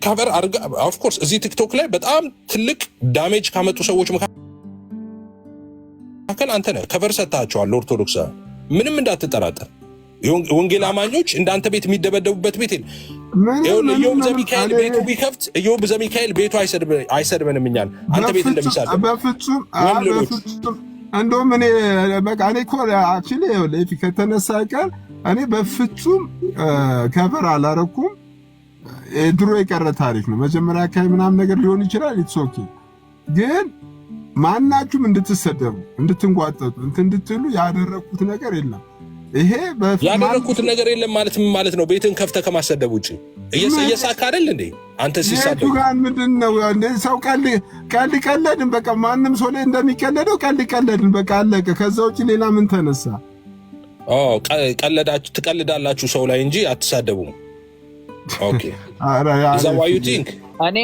ከቨር አርጋ ኦፍ ኮርስ እዚህ ቲክቶክ ላይ በጣም ትልቅ ዳሜጅ ካመጡ ሰዎች መካከል አንተ ነህ። ከቨር ሰጣቸዋል ኦርቶዶክስ ምንም እንዳትጠራጠር። ወንጌል አማኞች እንዳንተ ቤት የሚደበደቡበት ቤት የለም። ኢዮብ ዘሚካኤል ቤቱ ቢከፍት ኢዮብ ዘሚካኤል ቤቱ አይሰድበንም እኛን አንተ ቤት እንደሚሳደብ በፍጹም እንደውም እኔ በቃ እኔ እኮ አክቹሊ ለፊ ከተነሳ ቀን እኔ በፍጹም ከቨር አላረኩም። ድሮ የቀረ ታሪክ ነው። መጀመሪያ አካባቢ ምናምን ነገር ሊሆን ይችላል። ኢትስ ኦኬ። ግን ማናችሁም እንድትሰደቡ እንድትንጓጠጡ እንድትሉ ያደረኩት ነገር የለም። ይሄ ያደረኩት ነገር የለም ማለት ምን ማለት ነው? ቤትን ከፍተህ ከማሰደብ ውጪ እየሳካ አይደል እንዴ አንተ ሲሳደብ ጋር ምንድነው እንዴ? ሰው ቀልድን በቃ ማንም ሰው ላይ እንደሚቀለደው ቀልድን በቃ አለቀ። ከዛ ውጪ ሌላ ምን ተነሳ? ትቀልዳላችሁ ሰው ላይ እንጂ አትሳደቡም። ኦኬ is that why you think? እኔ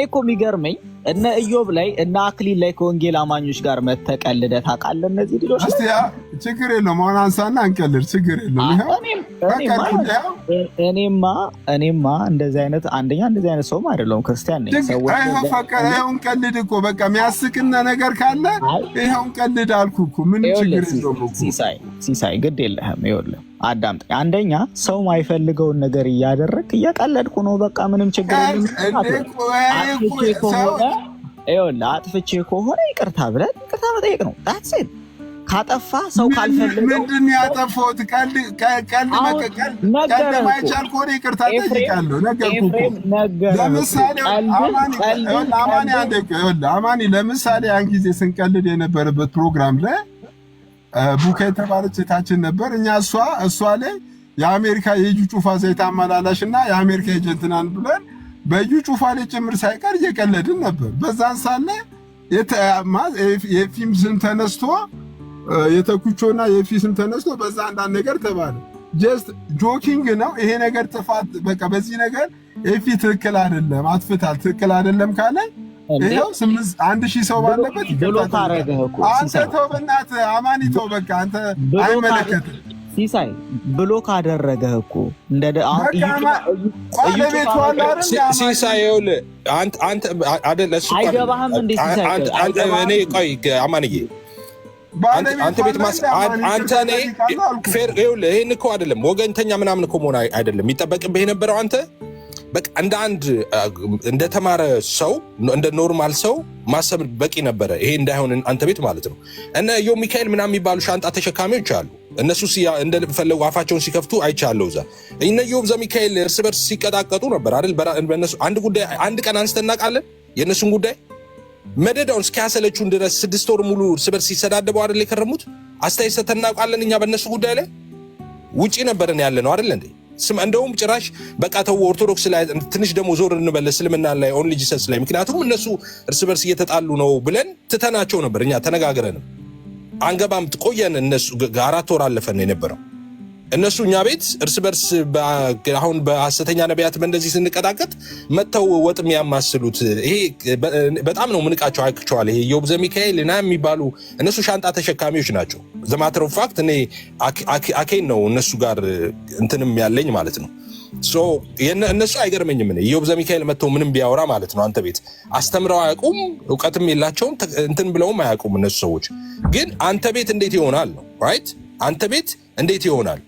እኮ የሚገርመኝ እነ ኢዮብ ላይ እነ አክሊል ላይ ከወንጌል አማኞች ጋር መተቀልደህ ታውቃለህ? እነዚህ ልጆች እስቲ ችግር የለውም አሁን አንሳና አንቀልድ፣ ችግር የለውም። እኔማ እንደዚህ አይነት አንደኛ እንደዚህ አይነት ሰውም አይደለሁም፣ ክርስቲያን ነኝ። ሰዎች ይሄውን ቀልድ እኮ በቃ የሚያስቅና ነገር ካለ ይሄውን ቀልድ አልኩህ እኮ ምን ችግር የለውም እኮ። ሲሳይ ግድ የለህም ይኸውልህ አዳምጥ። አንደኛ ሰው ማይፈልገውን ነገር እያደረግክ እየቀለድኩ ነው በቃ ምንም ችግር የለም። አጥፍቼ ከሆነ ይቅርታ ብለን ይቅርታ መጠየቅ ነው። ዳትስ ኢት። ካጠፋ ሰው ካልፈልግ ምንድን ያጠፋሁት? ቀልድ ማይቻል ከሆነ ይቅርታ ጠይቃለሁ። ነገርኩህ እኮ። ለምሳሌ አማኒ ለምሳሌ ያን ጊዜ ስንቀልድ የነበረበት ፕሮግራም ላይ ቡካ የተባለች እህታችን ነበር። እኛ እሷ ላይ የአሜሪካ የእጁ ጩፋ ዘይት አመላላሽ እና የአሜሪካ ኤጀንትናን ብለን በእጁ ጩፋ ላይ ጭምር ሳይቀር እየቀለድን ነበር። በዛን ሳለ የፊም ስም ተነስቶ የተኩቾና የፊ ስም ተነስቶ በዛ አንዳንድ ነገር ተባለ። ጀስት ጆኪንግ ነው ይሄ ነገር ጥፋት በቃ በዚህ ነገር ኤፊ ትክክል አይደለም አጥፍታል ትክክል አይደለም ካለ ይሄው 1000 ሰው ባለበት ይከታተል። አንተ ተው በእናትህ አማኒ ተው በቃ አንተ አይመለከትም። ሲሳይ ብሎክ አደረገህ እኮ እንደ አሁን ሲሳይ አንተ አይደለ እሱ አይገባህም እንዴ ሲሳይ? እኔ ቆይ አማንዬ አንተ ቤት አንተ እኔ ፌር ይሄን እኮ አይደለም ወገንተኛ ምናምን እኮ መሆን አይደለም የሚጠበቅብህ የነበረው አንተ በቃ እንደ ተማረ ሰው እንደ ኖርማል ሰው ማሰብ በቂ ነበረ። ይሄ እንዳይሆን አንተ ቤት ማለት ነው። እነ ኢዮብ ሚካኤል ምናምን የሚባሉ ሻንጣ ተሸካሚዎች አሉ። እነሱ እንደፈለጉ አፋቸውን ሲከፍቱ አይቻለሁ። እዛ እነ ኢዮብ ዘሚካኤል እርስ በርስ ሲቀጣቀጡ ነበር አይደል? በእነሱ አንድ ቀን አንስተን እናውቃለን? የእነሱን ጉዳይ መደዳውን እስኪያሰለቹን ድረስ 6 ወር ሙሉ እርስ በርስ ሲሰዳደበው አይደል የከረሙት? አስተያየት ሰጥተን እናውቃለን እኛ በእነሱ ጉዳይ ላይ ውጪ ነበርን ያለ ነው አይደል እንዴ? እንደውም ጭራሽ በቃ ተው ኦርቶዶክስ ላይ ትንሽ ደግሞ ዞር እንበል እስልምና ላይ ኦንሊ ጂሰስ ላይ ምክንያቱም እነሱ እርስ በርስ እየተጣሉ ነው ብለን ትተናቸው ነበር። እኛ ተነጋግረን አንገባም ቆየን። እነሱ 4 ወር አለፈን የነበረው እነሱ እኛ ቤት እርስ በርስ አሁን በሐሰተኛ ነቢያት በእንደዚህ ስንቀጣቀጥ መተው ወጥ የሚያማስሉት ይሄ በጣም ነው ምንቃቸው። አይክቸዋል ይሄ ኢዮብ ዘሚካኤል እና የሚባሉ እነሱ ሻንጣ ተሸካሚዎች ናቸው። ዘማተር ኦፍ ፋክት እኔ አኬን ነው እነሱ ጋር እንትንም ያለኝ ማለት ነው። ሶ እነሱ አይገርመኝም። እኔ ኢዮብ ዘሚካኤል መተው ምንም ቢያወራ ማለት ነው አንተ ቤት አስተምረው አያውቁም፣ እውቀትም የላቸውም፣ እንትን ብለውም አያውቁም። እነሱ ሰዎች ግን አንተ ቤት እንዴት ይሆናል ነው ራይት? አንተ ቤት እንዴት ይሆናል?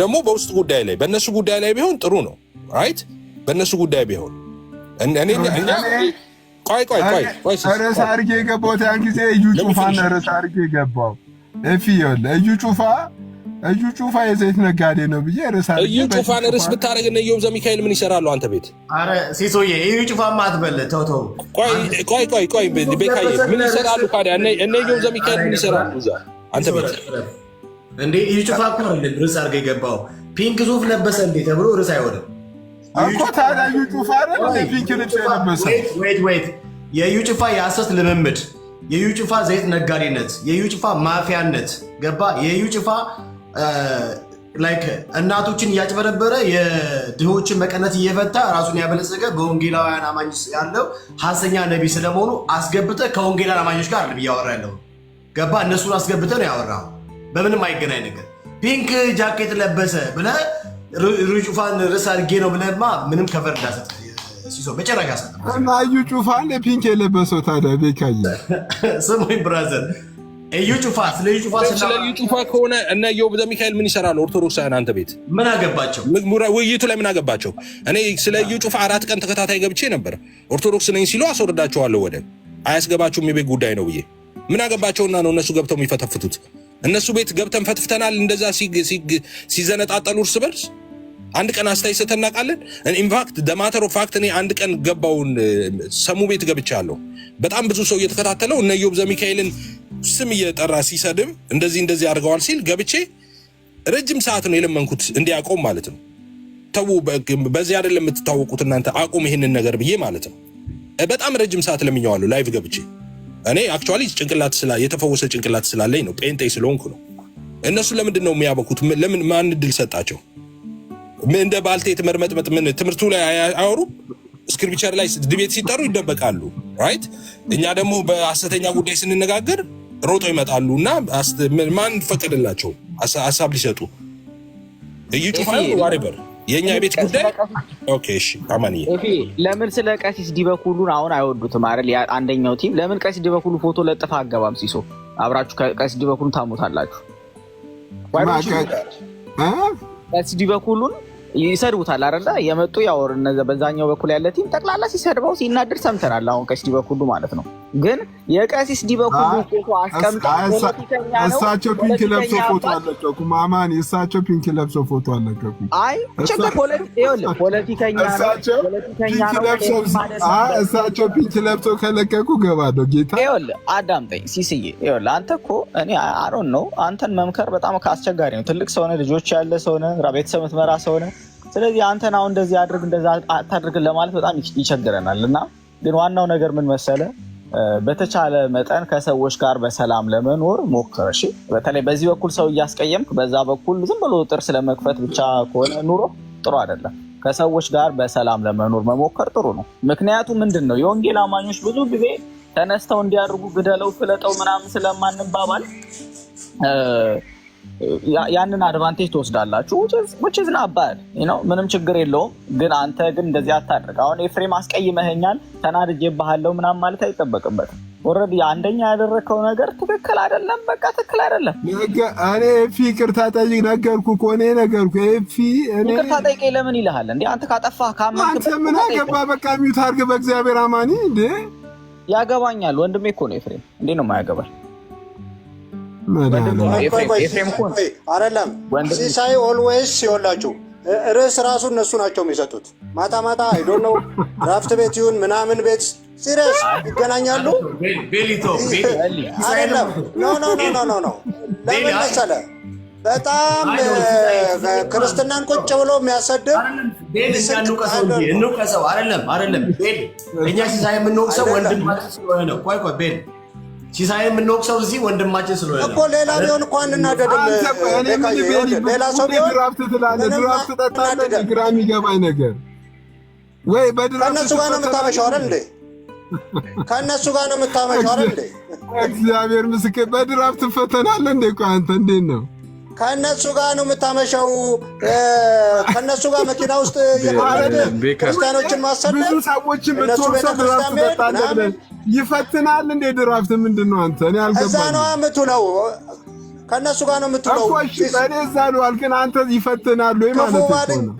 ደግሞ በውስጥ ጉዳይ ላይ በእነሱ ጉዳይ ላይ ቢሆን ጥሩ ነው ራይት? በእነሱ ጉዳይ ቢሆን እኛ ቆይ ርዕስ አድርጌ የገባሁት ያን ጊዜ እዩ ጩፋን ርዕስ አድርጌ የገባው እዩ ጩፋ የዘይት ነጋዴ ነው ብዬ ርዕስ አድርጌ እዩ ጩፋን ርዕስ ብታደርግ እነ ኢዮብ ዘሚካኤል ምን ይሰራሉ አንተ ቤት? አረ ሲሶዬ እዩ ጩፋማ አትበል ተው። ቆይ ቤካዬ ምን ይሰራሉ ታዲያ? እነ ኢዮብ ዘሚካኤል ምን ይሰራሉ እዛ አንተ ቤት? እንዴ እዩ ጩፋ እኮ ነው ርዕስ አድርጌ የገባው። ፒንክ ሱፍ ለበሰ እንዴ ተብሎ ርዕስ አይሆንም እኮ ታዲያ። እዩ ጩፋ አይደል ፒንክ ልብስ የለበሰ? ዌት የእዩ ጩፋ የሐሰት ልምምድ፣ የእዩ ጩፋ ዘይት ነጋዴነት፣ የእዩ ጩፋ ማፊያነት ገባ። የእዩ ጩፋ ላይክ እናቶችን እያጭበረበረ የድሆችን መቀነት እየፈታ ራሱን ያበለጸገ በወንጌላውያን አማኝ ያለው ሐሰተኛ ነቢይ ስለመሆኑ አስገብተህ ከወንጌላውያን አማኞች ጋር እያወራ ያለው ገባ። እነሱን አስገብተህ ነው ያወራው። በምንም አይገናኝ ነገር። ፒንክ ጃኬት ለበሰ ብለህ ጩፋን ርዕስ አድርጌ ነው ብለህማ ምንም ከቨር እንዳሰጥ ሲሶ በጨረቃ ሰጠ እና እዩ ጩፋ ፒንክ የለበሰው ታዲያ ቤካዬ ስሙኝ ብራዘር እዩ ጩፋ ስለ እዩ ጩፋ ከሆነ እነ ኢዮብ ዘሚካኤል ምን ይሰራሉ? ኦርቶዶክሳውያን አንተ ቤት ምን አገባቸው? ውይይቱ ላይ ምን አገባቸው? እኔ ስለ እዩ ጩፋ 4 ቀን ተከታታይ ገብቼ ነበር። ኦርቶዶክስ ነኝ ሲሉ አስወርዳቸዋለሁ። ወደ አያስገባችሁም የቤት ጉዳይ ነው ብዬ ምን አገባቸውና ነው እነሱ ገብተው የሚፈተፍቱት? እነሱ ቤት ገብተን ፈትፍተናል። እንደዛ ሲዘነጣጠሉ እርስ በርስ አንድ ቀን አስተያየት ሰተን እናውቃለን? ኢንፋክት ደማተር ኦፍ ፋክት እኔ አንድ ቀን ገባውን ሰሙ ቤት ገብቻለሁ። በጣም ብዙ ሰው እየተከታተለው እነ ኢዮብ ዘሚካኤልን ስም እየጠራ ሲሰድም እንደዚህ አድርገዋል ሲል ገብቼ ረጅም ሰዓት ነው የለመንኩት እንዲያቆም ማለት ነው። ተው በዚህ አይደለም የምትታወቁት እናንተ አቁም ይሄንን ነገር ብዬ ማለት ነው። በጣም ረጅም ሰዓት ለምኜዋለሁ ላይቭ ገብቼ። እኔ አክቹአሊ ጭንቅላት የተፈወሰ ጭንቅላት ስላለኝ ነው፣ ጴንጤ ስለሆንኩ ነው። እነሱ ለምንድን ነው የሚያበኩት? ለምን ማን እድል ሰጣቸው? እንደ ባልቴት መርመጥመጥ ምን ትምህርቱ ላይ አያወሩም? ስክሪፕቸር ላይ ዲቤት ሲጠሩ ይደበቃሉ። ራይት። እኛ ደግሞ በሐሰተኛ ጉዳይ ስንነጋገር ሮጦ ይመጣሉ እና ማን ፈቀደላቸው ሀሳብ ሊሰጡ? እዩ ጩፋ ዋሬቨር የኛ የቤት ጉዳይ ኦኬ። እሺ አማንዬ ለምን ስለ ቀሲስ ዲበኩሉን አሁን አይወዱትም አይደል? አንደኛው ቲም ለምን ቀሲስ ዲበኩሉ ፎቶ ለጥፋ አገባም? ሲሶ አብራችሁ ቀሲስ ዲበኩሉን ታሞታላችሁ። ቀሲስ ዲበኩሉን ይሰድቡታል አይደል? የመጡ ያወር እነዛ በዛኛው በኩል ያለ ቲም ጠቅላላ ሲሰድበው ሲናደር ሰምተናል። አሁን ቀሲስ ዲበኩሉ ማለት ነው። ግን የቀሲስ ዲበኩሉ ፎቶ አስቀምጠው እሳቸው ፒንክ ለብሶ ፎቶ አለቀቁ። ማማን እሳቸው ፒንክ ለብሶ ፎቶ አለቀቁ። አይ ችግር ፖለቲከኛ እሳቸው ፒንክ ለብሶ ከለቀቁ ገባለሁ። ጌታ ይኸውልህ አዳምጠኝ ሲስዬ፣ ይኸውልህ አንተ እኮ እኔ አሮን ነው አንተን መምከር በጣም አስቸጋሪ ነው። ትልቅ ሰው ነህ፣ ልጆች ያለ ሰው ነህ፣ ቤተሰብ የምትመራ ሰው ነህ። ስለዚህ አንተን አሁን እንደዚህ አድርግ እንደዛ አታድርግ ለማለት በጣም ይቸግረናል። እና ግን ዋናው ነገር ምን መሰለህ፣ በተቻለ መጠን ከሰዎች ጋር በሰላም ለመኖር ሞክር። እሺ፣ በተለይ በዚህ በኩል ሰው እያስቀየምክ በዛ በኩል ዝም ብሎ ጥርስ ለመክፈት ብቻ ከሆነ ኑሮ ጥሩ አይደለም። ከሰዎች ጋር በሰላም ለመኖር መሞከር ጥሩ ነው። ምክንያቱም ምንድን ነው የወንጌል አማኞች ብዙ ጊዜ ተነስተው እንዲያደርጉ ግደለው፣ ፍለጠው ምናምን ስለማንባባል ያንን አድቫንቴጅ ትወስዳላችሁ። which is not bad, ምንም ችግር የለውም። ግን አንተ ግን እንደዚህ አታድርግ። አሁን ኤፍሬም አስቀይመኸኛል ተናድጄብሃለሁ ምናምን ማለት አይጠበቅበትም። ኦልሬዲ አንደኛ ያደረከው ነገር ትክክል አይደለም። በቃ ትክክል አይደለም። እኔ ይቅርታ ጠይቅ ነገርኩህ እኮ እኔ ነገርኩህ። ይቅርታ ጠይቀኝ ለምን ይልሃል እንዴ? አንተ ካጠፋህ ካመንክ አንተ ምን አገባህ? በቃ ሚውት አድርግ በእግዚአብሔር አማኒ። እንዴ ያገባኛል። ወንድሜ እኮ ነው ኤፍሬም። እንዴ ነው የማያገባል? አይደለም ሲሳይ ኦልዌይስ ሲወላችሁ ርዕስ ራሱ እነሱ ናቸው የሚሰጡት። ማታ ማታ አይ ዶንት ኖ ድራፍት ቤት ይሁን ምናምን ቤት ሲሪየስ ይገናኛሉ። አይደለም ኖ ለምን መሰለህ በጣም ክርስትናን ቁጭ ብሎ የሚያሰድብ እንውቀሰው። አይደለም እኛ ሲሳይ የምንወቅሰው ወንድማችን ስለሆነ ነው። ቆይ ቤል ሲሳይ የምንወቅሰው እዚህ ወንድማችን ስለሆነ እኮ ሌላ ቢሆን እኮ አንናደድም። ሌላ ሰው ቢሆን ድራፍት ጠጣለህ። ግራ የሚገባኝ ነገር ወይ ከእነሱ ጋር ነው የምታመሸው አይደል እንዴ? ከእነሱ ጋር ነው የምታመሸው አይደል እንዴ? እግዚአብሔር ምስክር በድራፍት ትፈተናለህ እንዴ? እኮ አንተ እንዴት ነው ከእነሱ ጋር ነው የምታመሸው? ከእነሱ ጋር መኪና ውስጥ ክርስቲያኖችን ማሰደብ ብዙ ሰዎችን ብትወቅሰው ድራፍት ትጠጣለህ ይፈትናል እንዴ? ድራፍት ምንድን ነው አንተ? እኔ አልገባኝም። እዛ ነው የምትውለው፣ ከእነሱ ጋር ነው የምትውለው እኮ። እኔ እዛ ነው አልክን፣ አንተ ይፈትናሉ ወይ ማለት ነው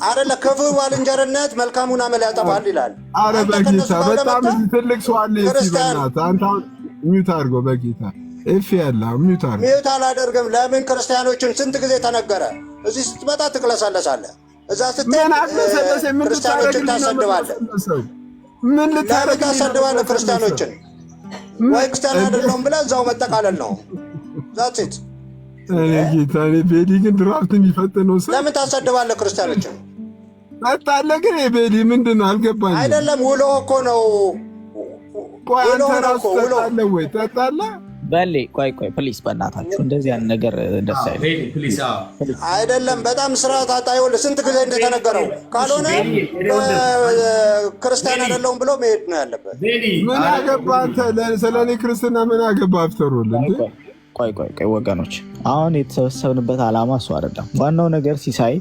አይደለ? ክፉ ባልንጀርነት መልካሙን አመል ያጠፋል ይላል። አረ በጌታ በጣም ትልቅ ሰው አለ። ይስበናት አንተ ሚውት አድርገው በጌታ እፍ ያለ ሚውት አድርገው። ሚውት አላደርግም። ለምን ክርስቲያኖችን ስንት ጊዜ ተነገረ። እዚህ ስትመጣ ትቅለሰለሳለህ፣ እዛ ስትሄድ ክርስቲያኖችን ታሰድባለህ። ምን ልታረግ ታሰድባለህ? ክርስቲያኖችን ወይ ክርስቲያን አይደለሁም ብለህ እዛው መጠቃለል ነው። ዛት እኔ ጌታ እኔ ቤሊ ግን ድራፍት የሚፈትነው ሰው ለምን ታሰድባለህ? ክርስቲያኖችን ጠጣለህ ግን ቤሊ ምንድን ነው አልገባኝም። አይደለም ውሎ እኮ ነው። ቆይ አንተ ራሱ ጠጣለህ ወይ? ጠጣለህ በሌ ቆይ ፕሊስ፣ በእናታችሁ እንደዚህ ያን ነገር ደስ አይልም። አይደለም በጣም ስርዓት አጣየው። ስንት ጊዜ እንደተነገረው ካልሆነ ክርስቲያን አይደለሁም ብሎ መሄድ ነው ያለበት። ምን አገባህ አንተ? ስለኔ ክርስትና ምን አገባህ? አፍተሩል እንዴ? ቆይ ወገኖች፣ አሁን የተሰበሰብንበት ዓላማ እሱ አይደለም። ዋናው ነገር ሲሳይ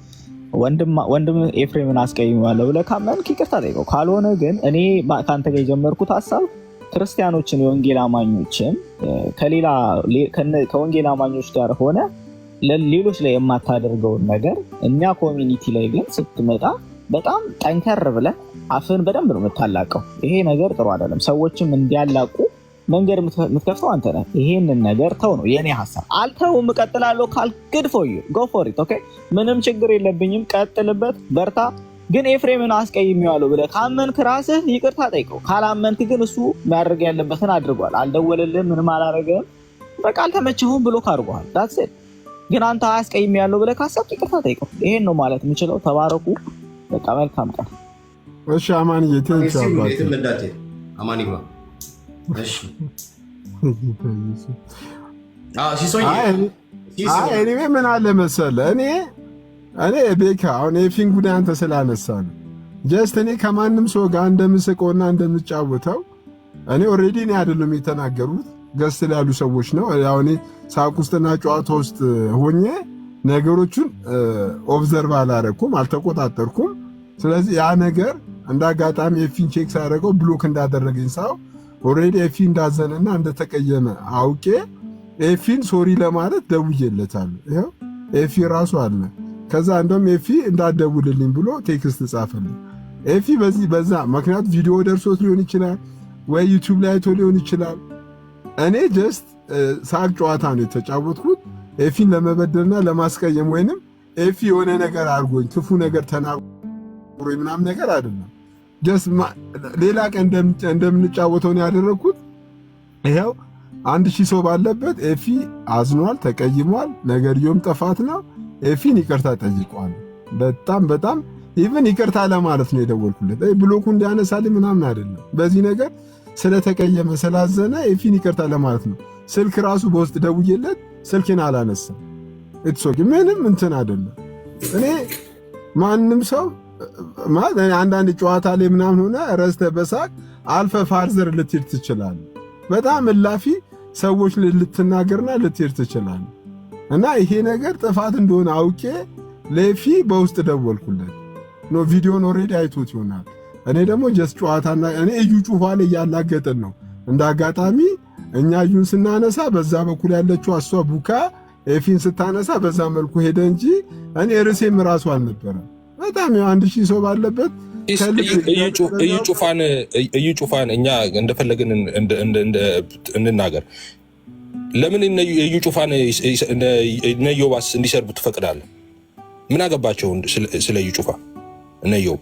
ወንድም ኤፍሬምን አስቀይሜዋለሁ ብለህ ካመንክ ይቅርታ ጠይቀው። ካልሆነ ግን እኔ ከአንተ ጋር የጀመርኩት ሀሳብ ክርስቲያኖችን የወንጌል አማኞችን ከወንጌል አማኞች ጋር ሆነ ሌሎች ላይ የማታደርገውን ነገር እኛ ኮሚኒቲ ላይ ግን ስትመጣ በጣም ጠንከር ብለህ አፍን በደንብ ነው የምታላቀው። ይሄ ነገር ጥሩ አይደለም። ሰዎችም እንዲያላቁ መንገድ የምትከፍተው አንተ ነህ። ይሄንን ነገር ተው ነው የኔ ሀሳብ። አልተውም እቀጥላለሁ ካልክ good for you go for it okay ምንም ችግር የለብኝም። ቀጥልበት፣ በርታ። ግን ኤፍሬምን አስቀይሜዋለሁ ብለህ ካመንክ ራስህ ይቅርታ ጠይቀው። ካላመንክ ግን እሱ ማድረግ ያለበትን አድርጓል። አልደወለልህም፣ ምንም አላረገም፣ በቃ አልተመቸሁም ብሎ ካርጓል። that's it። ግን አንተ አስቀይሜዋለሁ ብለህ ካሰብክ ይቅርታ ጠይቀው። ይሄን ነው ማለት የምችለው። ተባረኩ። በቃ መልካም ቀን። እሺ አማንዬ ቴንክስ አባቴ። አማን ይግባ። እሺ እኔ ምን አለ መሰለህ እኔ ቤካ አሁን የፊን ጉዳይ አንተ ስላነሳ ነው ጀስት እኔ ከማንም ሰው ጋር እንደምስቀውና እንደምጫወተው እኔ ኦልሬዲ እኔ አይደለም የተናገሩት ገስ ያሉ ሰዎች ነው። ያው እኔ ሳቅ ውስጥና ጨዋታ ውስጥ ሆኜ ነገሮችን ኦብዘርቭ አላረኩም፣ አልተቆጣጠርኩም። ስለዚህ ያ ነገር እንዳጋጣሚ ኤፊን ቼክ ሳደረገው ብሎክ እንዳደረገኝ ሰው ኦልሬዲ ኤፊ እንዳዘነና እንደተቀየመ አውቄ ኤፊን ሶሪ ለማለት ደውዬለታለሁ። ይሄው ኤፊ ራሱ አለ። ከዛ እንደውም ኤፊ እንዳደውልልኝ ብሎ ቴክስት ጻፈልኝ። ኤፊ በዛ ምክንያት ቪዲዮ ደርሶት ሊሆን ይችላል ወይ ዩቲዩብ ላይ አይቶ ሊሆን ይችላል። እኔ ጀስት ሳቅ ጨዋታ ነው የተጫወትኩት ኤፊን ለመበደልና ለማስቀየም ወይንም ኤፊ የሆነ ነገር አድርጎኝ ክፉ ነገር ተናግሮ ምናምን ነገር አይደለም። ጀስት ሌላ ቀን እንደምንጫወተው ነው ያደረኩት። ይሄው 1000 ሰው ባለበት ኤፊ አዝኗል፣ ተቀይሟል። ነገርየውም ጥፋት ነው። ኤፊን ይቅርታ ጠይቋል። በጣም ኢቭን ይቅርታ ለማለት ነው የደወልኩለት። ብሎኩ እንዲያነሳልኝ ምናምን አይደለም። በዚህ ነገር ስለተቀየመ ስላዘነ ኤፊን ይቅርታ ለማለት ነው። ስልክ ራሱ በውስጥ ደውዬለት ስልኬን አላነሳም። እትሶኪ ምንም እንትን አይደለም። እኔ ማንም ሰው ማለት አንዳንድ ጨዋታ ላይ ምናምን ሆነ ረስተህ በሳቅ አልፈ ፋርዘር ልትሄድ ትችላለህ። በጣም እላፊ ሰዎች ልትናገርና ልትሄድ ትችላለህ። እና ይሄ ነገር ጥፋት እንደሆነ አውቄ ለኤፊ በውስጥ ደወልኩለት። ኖ ቪዲዮን ኦልሬዲ አይቶት ይሆናል። እኔ ደግሞ ጀስት ጨዋታና እኔ እዩ ጩፋ ላይ ያላገጠን ነው። እንደ አጋጣሚ እኛ እዩን ስናነሳ በዛ በኩል ያለችው እሷ ቡካ ኤፊን ስታነሳ በዛ መልኩ ሄደ እንጂ እኔ ርዕሴም ራሱ አልነበረም። በጣም 1000 ሰው ባለበት እዩ ጩፋን እኛ እንደፈለግን እንናገር። ለምን እዩ ጩፋን እነ ዮባስ እንዲሰርቡ ትፈቅዳለህ? ምን አገባቸው ስለ እዩ ጩፋ? እነ ዮብ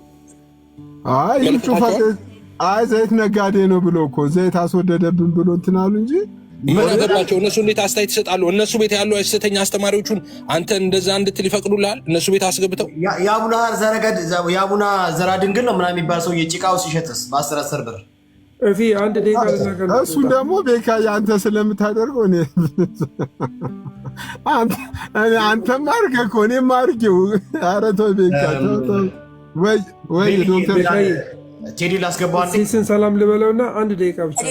እዩ ጩፋ ዘይት ነጋዴ ነው ብሎ እኮ ዘይት አስወደደብን ብሎ እንትን አሉ እንጂ ምን አገባቸው? እነሱ እንዴት አስተያየት ይሰጣሉ? እነሱ ቤት ያሉ ሐሰተኛ አስተማሪዎቹን አንተ እንደዛ እንድትል ይፈቅዱልሃል? እነሱ ቤት አስገብተው የአቡና ዘራ ድንግል ነው ምናምን የሚባል ሰው የጭቃው ሲሸጥስ በ10 ብር እፊ አንድ ደቂቃ ልናገር። እሱ ደግሞ ቤካ አንተ ስለምታደርገው አንተም አድርገህ እኮ እኔም አድርጌው። ኧረ ተው ቤካ ተው። ወይ ዶክተር ቴዲ ላስገባው ሲስን ሰላም ልበለውና አንድ ደቂቃ ብቻ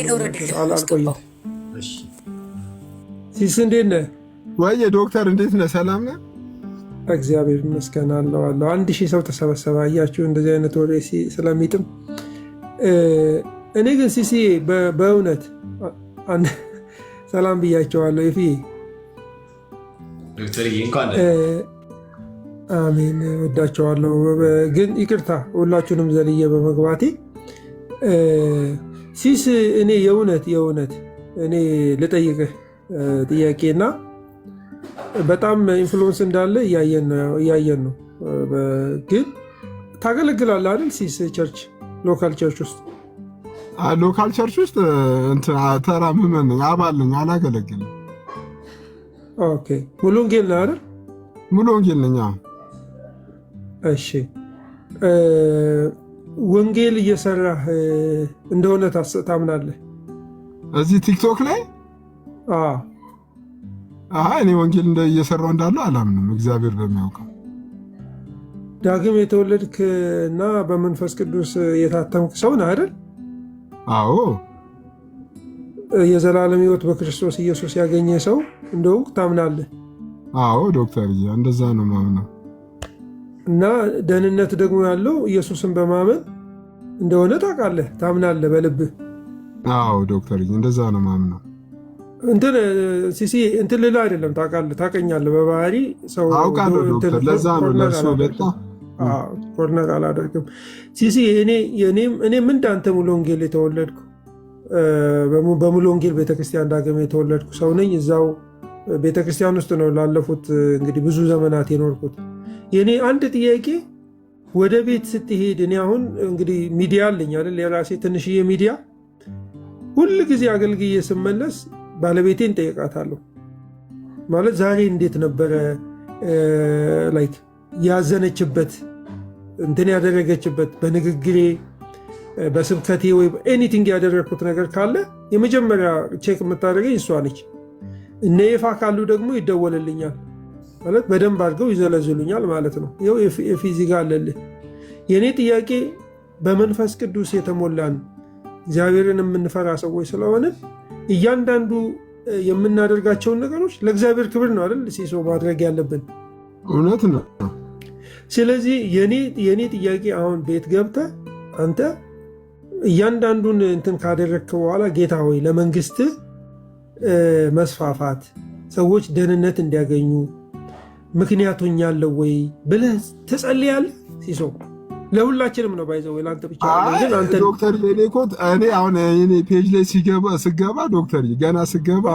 አልቆይም። ሲስ እንዴት ነህ? ወይ ዶክተር እንዴት ነህ? ሰላም ነህ? እግዚአብሔር ይመስገን አለሁ። 1000 ሰው ተሰበሰበ። አያችሁ እንደዚህ አይነት ወሬ ስለሚጥም። እኔ ግን ሲሲ በእውነት ሰላም ብያቸዋለሁ። ይፊ አሜን ወዳቸዋለሁ። ግን ይቅርታ ሁላችሁንም ዘልዬ በመግባቴ ሲስ እኔ የእውነት እኔ ልጠይቅህ ጥያቄና በጣም ኢንፍሉዌንስ እንዳለ እያየን ነው። ግን ታገለግላለህ አይደል ሲስ? ቸርች ሎካል ቸርች ውስጥ ሎካል ቸርች ውስጥ ተራ ምዕመን ነኝ፣ አባል ነኝ፣ አላገለግልም። ኦኬ ሙሉ ወንጌል ነህ አይደል? ሙሉ ወንጌል ነኝ። እሺ ወንጌል እየሰራህ እንደሆነ ታምናለህ? እዚህ ቲክቶክ ላይ እኔ ወንጌል እየሰራው እንዳለው አላምንም። እግዚአብሔር በሚያውቀው ዳግም የተወለድክ እና በመንፈስ ቅዱስ የታተምክ ሰው ነህ አይደል? አዎ። የዘላለም ሕይወት በክርስቶስ ኢየሱስ ያገኘ ሰው እንደሆንክ ታምናለህ? አዎ ዶክተር፣ እንደዛ ነው ማምነው። እና ደህንነት ደግሞ ያለው ኢየሱስን በማመን እንደሆነ ታውቃለህ፣ ታምናለህ በልብህ። አዎ ዶክተር እንደዛ ነው ማምነው። እንትን ሲሲ እንትን ልልህ አይደለም፣ ታውቃለህ፣ ታውቀኛለህ በባህሪ ሰው አውቃለሁ ዶክተር። ለዛ ነው ለእሱ በጣም ኮርነር አላደርግም። ሲሲ እኔም እንዳንተ ሙሉ ወንጌል የተወለድኩ በሙሉ ወንጌል ቤተክርስቲያን ዳግም የተወለድኩ ሰው ነኝ። እዛው ቤተክርስቲያን ውስጥ ነው ላለፉት እንግዲህ ብዙ ዘመናት የኖርኩት። የኔ አንድ ጥያቄ ወደ ቤት ስትሄድ፣ እኔ አሁን እንግዲህ ሚዲያ አለኝ አይደል፣ የራሴ ትንሽዬ ሚዲያ። ሁል ጊዜ አገልግዬ ስመለስ ባለቤቴን ጠይቃታለሁ። ማለት ዛሬ እንዴት ነበረ ላይክ ያዘነችበት እንትን ያደረገችበት በንግግሬ በስብከቴ ወይ ኤኒቲንግ ያደረግኩት ነገር ካለ የመጀመሪያ ቼክ የምታደርገኝ እሷ ነች። እነ ይፋ ካሉ ደግሞ ይደወልልኛል ማለት በደንብ አድርገው ይዘለዝሉኛል ማለት ነው። ይኸው የፊዚጋ አለልህ። የእኔ ጥያቄ በመንፈስ ቅዱስ የተሞላን እግዚአብሔርን የምንፈራ ሰዎች ስለሆነ እያንዳንዱ የምናደርጋቸውን ነገሮች ለእግዚአብሔር ክብር ነው አይደል ሲሶ ማድረግ ያለብን። እውነት ነው። ስለዚህ የኔ ጥያቄ አሁን ቤት ገብተህ አንተ እያንዳንዱን እንትን ካደረግክ በኋላ ጌታ ሆይ ለመንግስትህ መስፋፋት ሰዎች ደህንነት እንዲያገኙ ምክንያቱኛለሁ ወይ ብለህ ትጸልያለህ? ሲሶ ለሁላችንም ነው ባይዘው ወይ ለአንተ ብቻ ግን አንተ ዶክተር የኔኮት እኔ አሁን እኔ ፔጅ ላይ ስገባ ዶክተር ገና ስገባ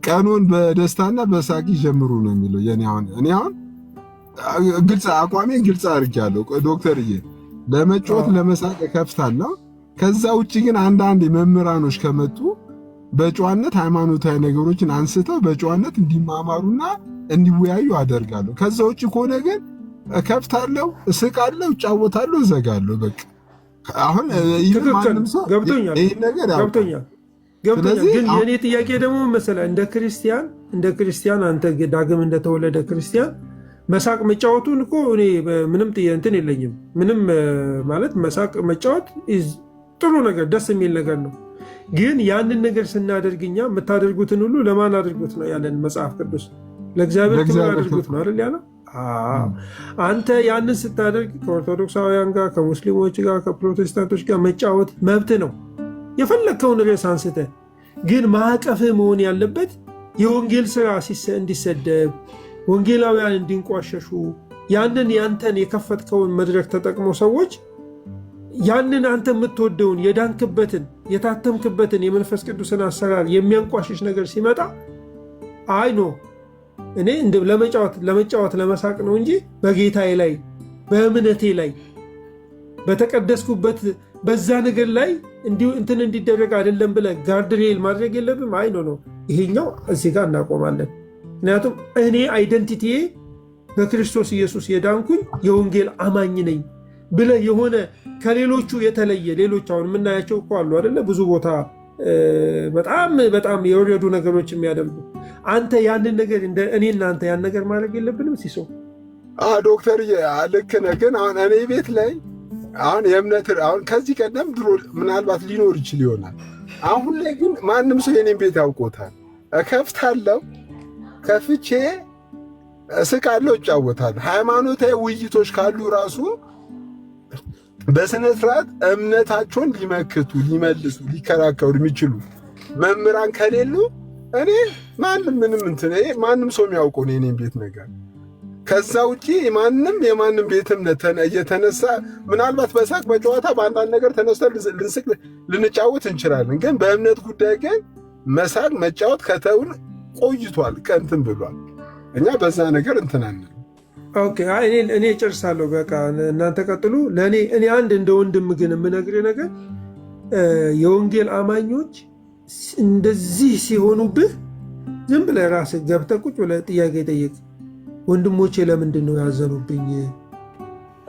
ቀኑን በደስታና በሳቅ ጀምሩ ነው የሚለው። እኔ አሁን ግልጽ አቋሜን ግልጽ አድርጌያለሁ ዶክተርዬ። ለመጫወት ለመሳቅ ከፍታለሁ። ከዛ ውጭ ግን አንዳንድ መምህራኖች ከመጡ በጨዋነት ሃይማኖታዊ ነገሮችን አንስተው በጨዋነት እንዲማማሩና እንዲወያዩ አደርጋለሁ። ከዛ ውጭ ከሆነ ግን ከፍታለሁ፣ እስቃለሁ፣ እጫወታለሁ፣ እዘጋለሁ። በቃ አሁን ማንም ሰው ይሄን ነገር ገብቶኛል። ግን የኔ ጥያቄ ደግሞ መሰለህ እንደ ክርስቲያን አንተ ዳግም እንደተወለደ ክርስቲያን መሳቅ መጫወቱን እኮ እኔ ምንም እንትን የለኝም። ምንም ማለት መሳቅ መጫወት ጥሩ ነገር ደስ የሚል ነገር ነው። ግን ያንን ነገር ስናደርግኛ የምታደርጉትን ሁሉ ለማን አድርጉት ነው ያለን መጽሐፍ ቅዱስ? ለእግዚአብሔር ክብር አድርጉት ነው አይደል ያለው? አንተ ያንን ስታደርግ ከኦርቶዶክሳውያን ጋር፣ ከሙስሊሞች ጋር፣ ከፕሮቴስታንቶች ጋር መጫወት መብት ነው፣ የፈለግከውን ርዕስ አንስተ። ግን ማዕቀፍህ መሆን ያለበት የወንጌል ስራ እንዲሰደብ፣ ወንጌላውያን እንዲንቋሸሹ፣ ያንን ያንተን የከፈትከውን መድረክ ተጠቅሞ ሰዎች ያንን አንተ የምትወደውን የዳንክበትን የታተምክበትን የመንፈስ ቅዱስን አሰራር የሚያንቋሽሽ ነገር ሲመጣ አይ ኖ እኔ ለመጫወት ለመሳቅ ነው እንጂ በጌታዬ ላይ በእምነቴ ላይ በተቀደስኩበት በዛ ነገር ላይ እንትን እንዲደረግ አይደለም ብለህ ጋርድሬል ማድረግ የለብም። አይ ኖ ይሄኛው እዚህ ጋር እናቆማለን። ምክንያቱም እኔ አይደንቲቲዬ በክርስቶስ ኢየሱስ የዳንኩኝ የወንጌል አማኝ ነኝ ብለህ የሆነ ከሌሎቹ የተለየ ሌሎች አሁን የምናያቸው እኮ አሉ አይደለ? ብዙ ቦታ በጣም የወረዱ ነገሮች የሚያደርጉ አንተ ያንን ነገር እኔ እናንተ ያን ነገር ማድረግ የለብንም ሲሶ። ዶክተር ልክ ነህ። ግን አሁን እኔ ቤት ላይ አሁን የእምነት አሁን ከዚህ ቀደም ድሮ ምናልባት ሊኖር ይችል ይሆናል። አሁን ላይ ግን ማንም ሰው የኔን ቤት ያውቆታል። እከፍታለሁ፣ ከፍቼ እስቃለሁ፣ እጫወታለሁ። ሃይማኖታዊ ውይይቶች ካሉ ራሱ በስነ ስርዓት እምነታቸውን ሊመክቱ፣ ሊመልሱ፣ ሊከራከሩ የሚችሉ መምህራን ከሌሉ እኔ ማንም ሰው የሚያውቀው ነው የኔን ቤት ነገር። ከዛ ውጪ የማንም ቤት እምነት እየተነሳ ምናልባት በሳቅ በጨዋታ በአንዳንድ ነገር ተነስተን ልንስቅ ልንጫወት እንችላለን። ግን በእምነት ጉዳይ ግን መሳቅ መጫወት ከተውን ቆይቷል፣ ቀንትን ብሏል። እኛ በዛ ነገር እንትናለን። ኦኬ እኔ ጨርሳለሁ። በቃ እናንተ ቀጥሉ። እኔ አንድ እንደ ወንድም ግን የምነግርህ ነገር የወንጌል አማኞች እንደዚህ ሲሆኑብህ ዝም ብለህ ራስህ ገብተህ ቁጭ ብለህ ጥያቄ ጠይቅ። ወንድሞቼ ለምንድን ነው ያዘኑብኝ?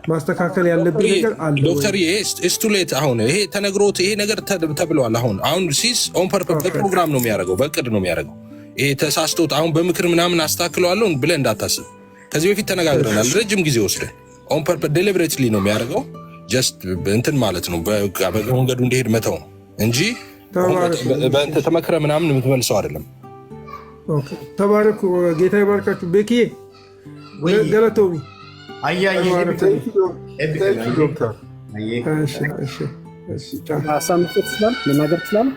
ማስተካከል ያለብኝ ነገር አለ ዶክተር ስቱሌት አሁን ይሄ ተነግሮት ይሄ ነገር ተብለዋል። አሁን ሲስ ኦን ፐርፐዝ በፕሮግራም ነው የሚያደርገው፣ በእቅድ ነው የሚያደርገው። ይሄ ተሳስቶት አሁን በምክር ምናምን አስተካክለዋለሁ ብለህ እንዳታስብ። ከዚህ በፊት ተነጋግረናል። ረጅም ጊዜ ወስደን ኦን ፐርፐዝ ዴሊብሬትሊ ነው የሚያደርገው። ጀስት እንትን ማለት ነው በመንገዱ እንዲሄድ መተው ነው እንጂ ተመክረ ምናምን የምትመልሰው አይደለም። ተባረኩ። ጌታ ይባርካችሁ። ቤኪዬ ገለቶሚ ዶክተር ሀሳብ መስጠት ይችላል፣ መናገር ይችላል።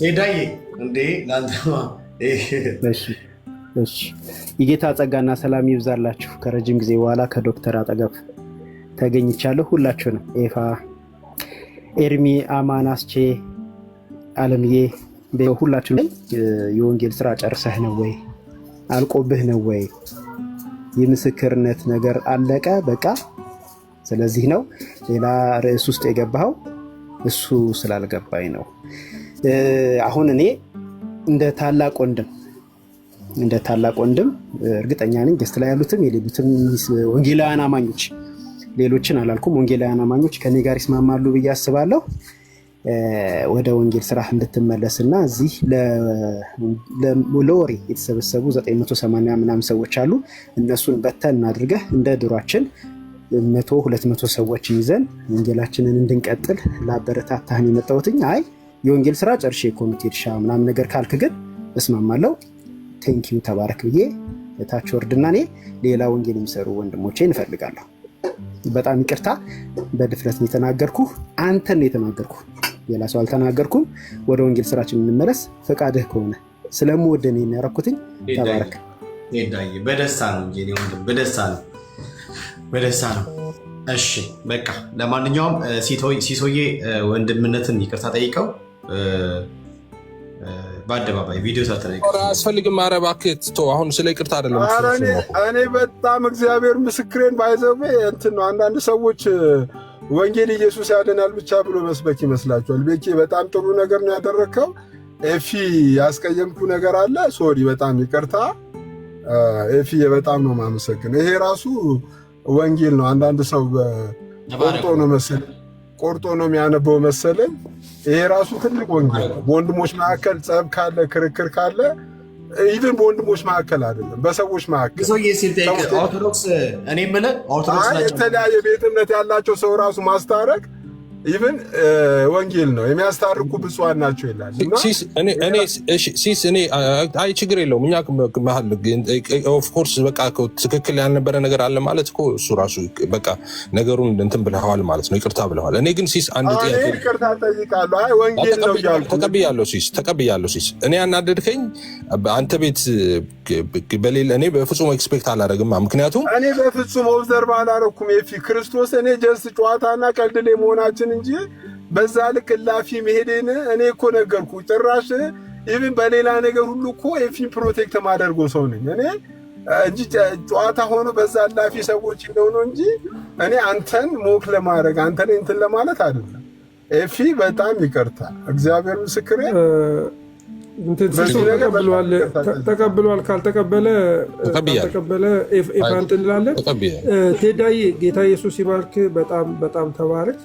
ሄዳዬ እንዴ የጌታ ጸጋና ሰላም ይብዛላችሁ። ከረጅም ጊዜ በኋላ ከዶክተር አጠገብ ተገኝቻለሁ። ሁላችሁንም ኤፋ፣ ኤርሚ፣ አማን፣ አስቼ፣ አለምዬ ሁላችሁንም የወንጌል ስራ ጨርሰህ ነው ወይ? አልቆብህ ነው ወይ? የምስክርነት ነገር አለቀ በቃ? ስለዚህ ነው ሌላ ርዕስ ውስጥ የገባኸው? እሱ ስላልገባኝ ነው። አሁን እኔ እንደ ታላቅ ወንድም እርግጠኛ ነኝ ገስት ላይ ያሉትም የሌሉትም ወንጌላውያን አማኞች፣ ሌሎችን አላልኩም፣ ወንጌላውያን አማኞች ከኔ ጋር ይስማማሉ ብዬ አስባለሁ። ወደ ወንጌል ስራ እንድትመለስና እዚህ ለወሬ የተሰበሰቡ 980 ምናምን ሰዎች አሉ። እነሱን በተን አድርገህ እንደ ድሯችን 100-200 ሰዎች ይዘን ወንጌላችንን እንድንቀጥል ላበረታታህን የመጣሁትኝ። አይ የወንጌል ስራ ጨርሼ ኮሚቴ ድሻ ምናምን ነገር ካልክ ግን እስማማለሁ። ቴንኪዩ ተባረክ ብዬ ታች ወርድና እኔ ሌላ ወንጌል የሚሰሩ ወንድሞቼ እንፈልጋለሁ። በጣም ይቅርታ በድፍረት ነው የተናገርኩህ። አንተን ነው የተናገርኩህ፣ ሌላ ሰው አልተናገርኩም። ወደ ወንጌል ስራችን እንመለስ ፈቃድህ ከሆነ። ስለምወደህ ነው ያደረኩትኝ። ተባረክ። በደስታ ነው እንጂ ወንድም በደስታ ነው። እሺ በቃ ለማንኛውም ሲሶዬ ወንድምነትን ይቅርታ ጠይቀው በአደባባይ ቪዲዮ አያስፈልግም። ኧረ እባክህ ተው። አሁን ስለ ይቅርታ አይደለም። እኔ በጣም እግዚአብሔር ምስክሬን ባይዘው እንትን ነው። አንዳንድ ሰዎች ወንጌል ኢየሱስ ያድናል ብቻ ብሎ መስበክ ይመስላችኋል። ቤኪ በጣም ጥሩ ነገር ነው ያደረግከው። ኤፊ ያስቀየምኩ ነገር አለ፣ ሶሪ፣ በጣም ይቅርታ ኤፊ፣ በጣም ነው የማመሰግነው። ይሄ ራሱ ወንጌል ነው። አንዳንድ ሰው ቆርጦ ነው የሚያነበው መሰለኝ። ይሄ ራሱ ትልቅ ወንጌል ነው። በወንድሞች መካከል ጸብ ካለ፣ ክርክር ካለ ኢቨን በወንድሞች መካከል አይደለም በሰዎች መካከል ኦርቶዶክስ እኔ የምልህ ኦርቶዶክስ የተለያየ ቤተ እምነት ያላቸው ሰው ራሱ ማስታረቅ ኢቨን ወንጌል ነው። የሚያስታርቁ ብፁዓን ናቸው ይላል። ሲስ እኔ አይ ችግር የለውም። እኛ መሀል ኦፍኮርስ በቃ ትክክል ያልነበረ ነገር አለ ማለት እኮ እሱ ራሱ በቃ ነገሩን እንትን ብለዋል ማለት ነው። ይቅርታ ብለዋል። እኔ ግን ሲስ አንድ ጥያቄ ይቅርታ ጠይቃለሁ። አይ ወንጌል ነው እያልኩ ተቀብያለሁ። ሲስ እኔ ያናደድከኝ አንተ ቤት በሌለ እኔ በፍጹም ኤክስፔክት አላደረግም። ምክንያቱም እኔ በፍጹም ኦብዘርቭ አላደረኩም። ክርስቶስ እኔ ጀስት ጨዋታና ቀልድ ላይ መሆናችን እንጂ በዛ ልክ ላፊ መሄዴን እኔ እኮ ነገርኩ። ጭራሽ ኢቭን በሌላ ነገር ሁሉ እኮ ኤፊን ፕሮቴክት ማደርጎ ሰው ነኝ እኔ እንጂ ጨዋታ ሆኖ በዛ ላፊ ሰዎች ነው እንጂ እኔ አንተን ሞክ ለማድረግ አንተን እንትን ለማለት አይደለም። ኤፊ በጣም ይቅርታ፣ እግዚአብሔር ምስክሬ። ተቀብሏል። ካልተቀበለ ኤፋ እንትን እንላለን። ቴዳዬ ጌታ ኢየሱስ ይባርክ። በጣም በጣም ተባረክ።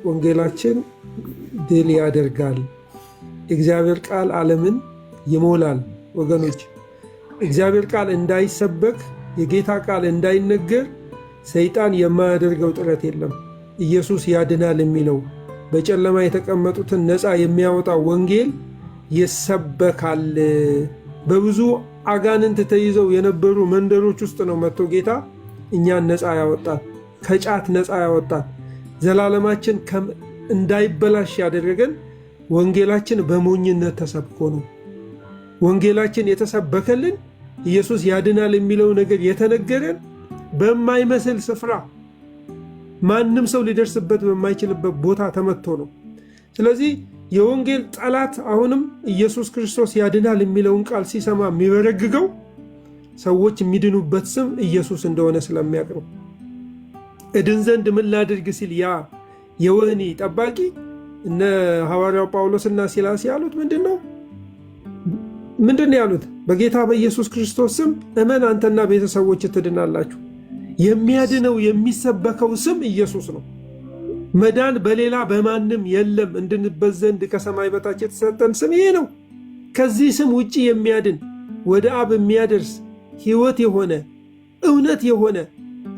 ወንጌላችን ድል ያደርጋል። እግዚአብሔር ቃል ዓለምን ይሞላል። ወገኖች እግዚአብሔር ቃል እንዳይሰበክ፣ የጌታ ቃል እንዳይነገር ሰይጣን የማያደርገው ጥረት የለም። ኢየሱስ ያድናል የሚለው በጨለማ የተቀመጡትን ነፃ የሚያወጣ ወንጌል ይሰበካል። በብዙ አጋንንት ተይዘው የነበሩ መንደሮች ውስጥ ነው መጥቶ ጌታ እኛን ነፃ ያወጣል። ከጫት ነፃ ያወጣል። ዘላለማችን እንዳይበላሽ ያደረገን ወንጌላችን በሞኝነት ተሰብኮ ነው። ወንጌላችን የተሰበከልን ኢየሱስ ያድናል የሚለው ነገር የተነገረን በማይመስል ስፍራ ማንም ሰው ሊደርስበት በማይችልበት ቦታ ተመቶ ነው። ስለዚህ የወንጌል ጠላት አሁንም ኢየሱስ ክርስቶስ ያድናል የሚለውን ቃል ሲሰማ የሚበረግገው ሰዎች የሚድኑበት ስም ኢየሱስ እንደሆነ ስለሚያውቅ ነው። እድን ዘንድ ምን ላድርግ ሲል ያ የወህኒ ጠባቂ እነ ሐዋርያው ጳውሎስና ሲላስ ያሉት ምንድን ነው ያሉት? በጌታ በኢየሱስ ክርስቶስ ስም እመን አንተና ቤተሰቦች ትድናላችሁ። የሚያድነው የሚሰበከው ስም ኢየሱስ ነው። መዳን በሌላ በማንም የለም እንድንበት ዘንድ ከሰማይ በታች የተሰጠን ስም ይሄ ነው። ከዚህ ስም ውጪ የሚያድን ወደ አብ የሚያደርስ ሕይወት የሆነ እውነት የሆነ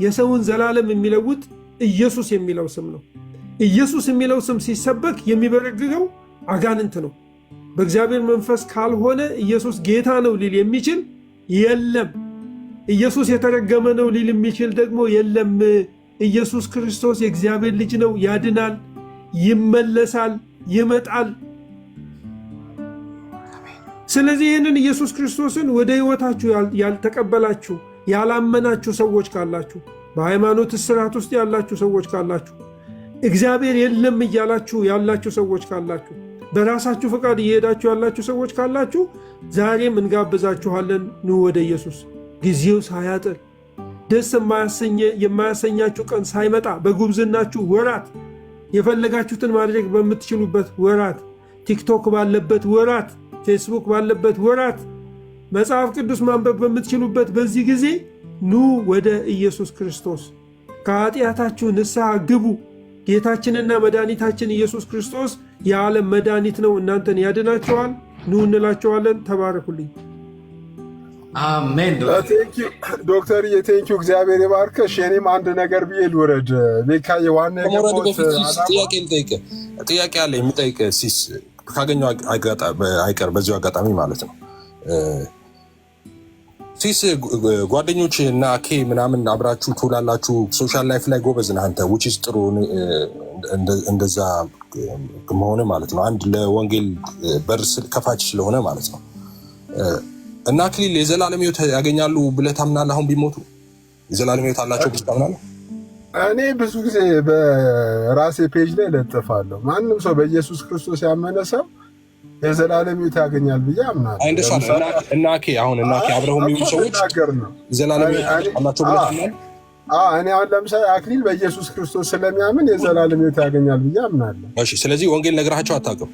የሰውን ዘላለም የሚለውጥ ኢየሱስ የሚለው ስም ነው። ኢየሱስ የሚለው ስም ሲሰበክ የሚበረግገው አጋንንት ነው። በእግዚአብሔር መንፈስ ካልሆነ ኢየሱስ ጌታ ነው ሊል የሚችል የለም። ኢየሱስ የተረገመ ነው ሊል የሚችል ደግሞ የለም። ኢየሱስ ክርስቶስ የእግዚአብሔር ልጅ ነው፣ ያድናል፣ ይመለሳል፣ ይመጣል። ስለዚህ ይህንን ኢየሱስ ክርስቶስን ወደ ሕይወታችሁ ያልተቀበላችሁ ያላመናችሁ ሰዎች ካላችሁ፣ በሃይማኖት እስራት ውስጥ ያላችሁ ሰዎች ካላችሁ፣ እግዚአብሔር የለም እያላችሁ ያላችሁ ሰዎች ካላችሁ፣ በራሳችሁ ፈቃድ እየሄዳችሁ ያላችሁ ሰዎች ካላችሁ ዛሬም እንጋብዛችኋለን። ኑ ወደ ኢየሱስ። ጊዜው ሳያጥር ደስ የማያሰኛችሁ ቀን ሳይመጣ በጉብዝናችሁ ወራት የፈለጋችሁትን ማድረግ በምትችሉበት ወራት፣ ቲክቶክ ባለበት ወራት፣ ፌስቡክ ባለበት ወራት፣ መጽሐፍ ቅዱስ ማንበብ በምትችሉበት በዚህ ጊዜ ኑ ወደ ኢየሱስ ክርስቶስ። ከኃጢአታችሁ ንስሐ ግቡ። ጌታችንና መድኃኒታችን ኢየሱስ ክርስቶስ የዓለም መድኃኒት ነው፣ እናንተን ያድናቸዋል። ኑ እንላቸዋለን። ተባረኩልኝ። አሜን። ዶክተር ቴንኪው፣ እግዚአብሔር የባርከሽ። እኔም አንድ ነገር ብዬ ልውረድ። ቤካዬ ዋና ጥያቄ አለ የሚጠይቅ ሲስ ካገኘው አይቀር በዚሁ አጋጣሚ ማለት ነው። ሲስ ጓደኞች እና ኬ ምናምን አብራችሁ ትውላላችሁ። ሶሻል ላይፍ ላይ ጎበዝ ነህ አንተ፣ ውጪ ጥሩ እንደዛ መሆነ ማለት ነው። አንድ ለወንጌል በር ከፋች ስለሆነ ማለት ነው። እና አክሊል የዘላለም ሕይወት ያገኛሉ ብለህ ታምናለህ? አሁን ቢሞቱ የዘላለም ሕይወት አላቸው ብለህ ታምናለህ? እኔ ብዙ ጊዜ በራሴ ፔጅ ላይ ለጥፋለሁ። ማንም ሰው በኢየሱስ ክርስቶስ ያመነ ሰው የዘላለም ሕይወት ያገኛል ብዬ አምናለሁ። እና አብረው የሚውሉ ሰዎች የዘላለም ሕይወት አላቸው ብለህ ታምናለህ? እኔ አሁን ለምሳሌ አክሊል በኢየሱስ ክርስቶስ ስለሚያምን የዘላለም ሕይወት ያገኛል ብዬ አምናለሁ። እሺ፣ ስለዚህ ወንጌል ነግራቸው አታውቅም?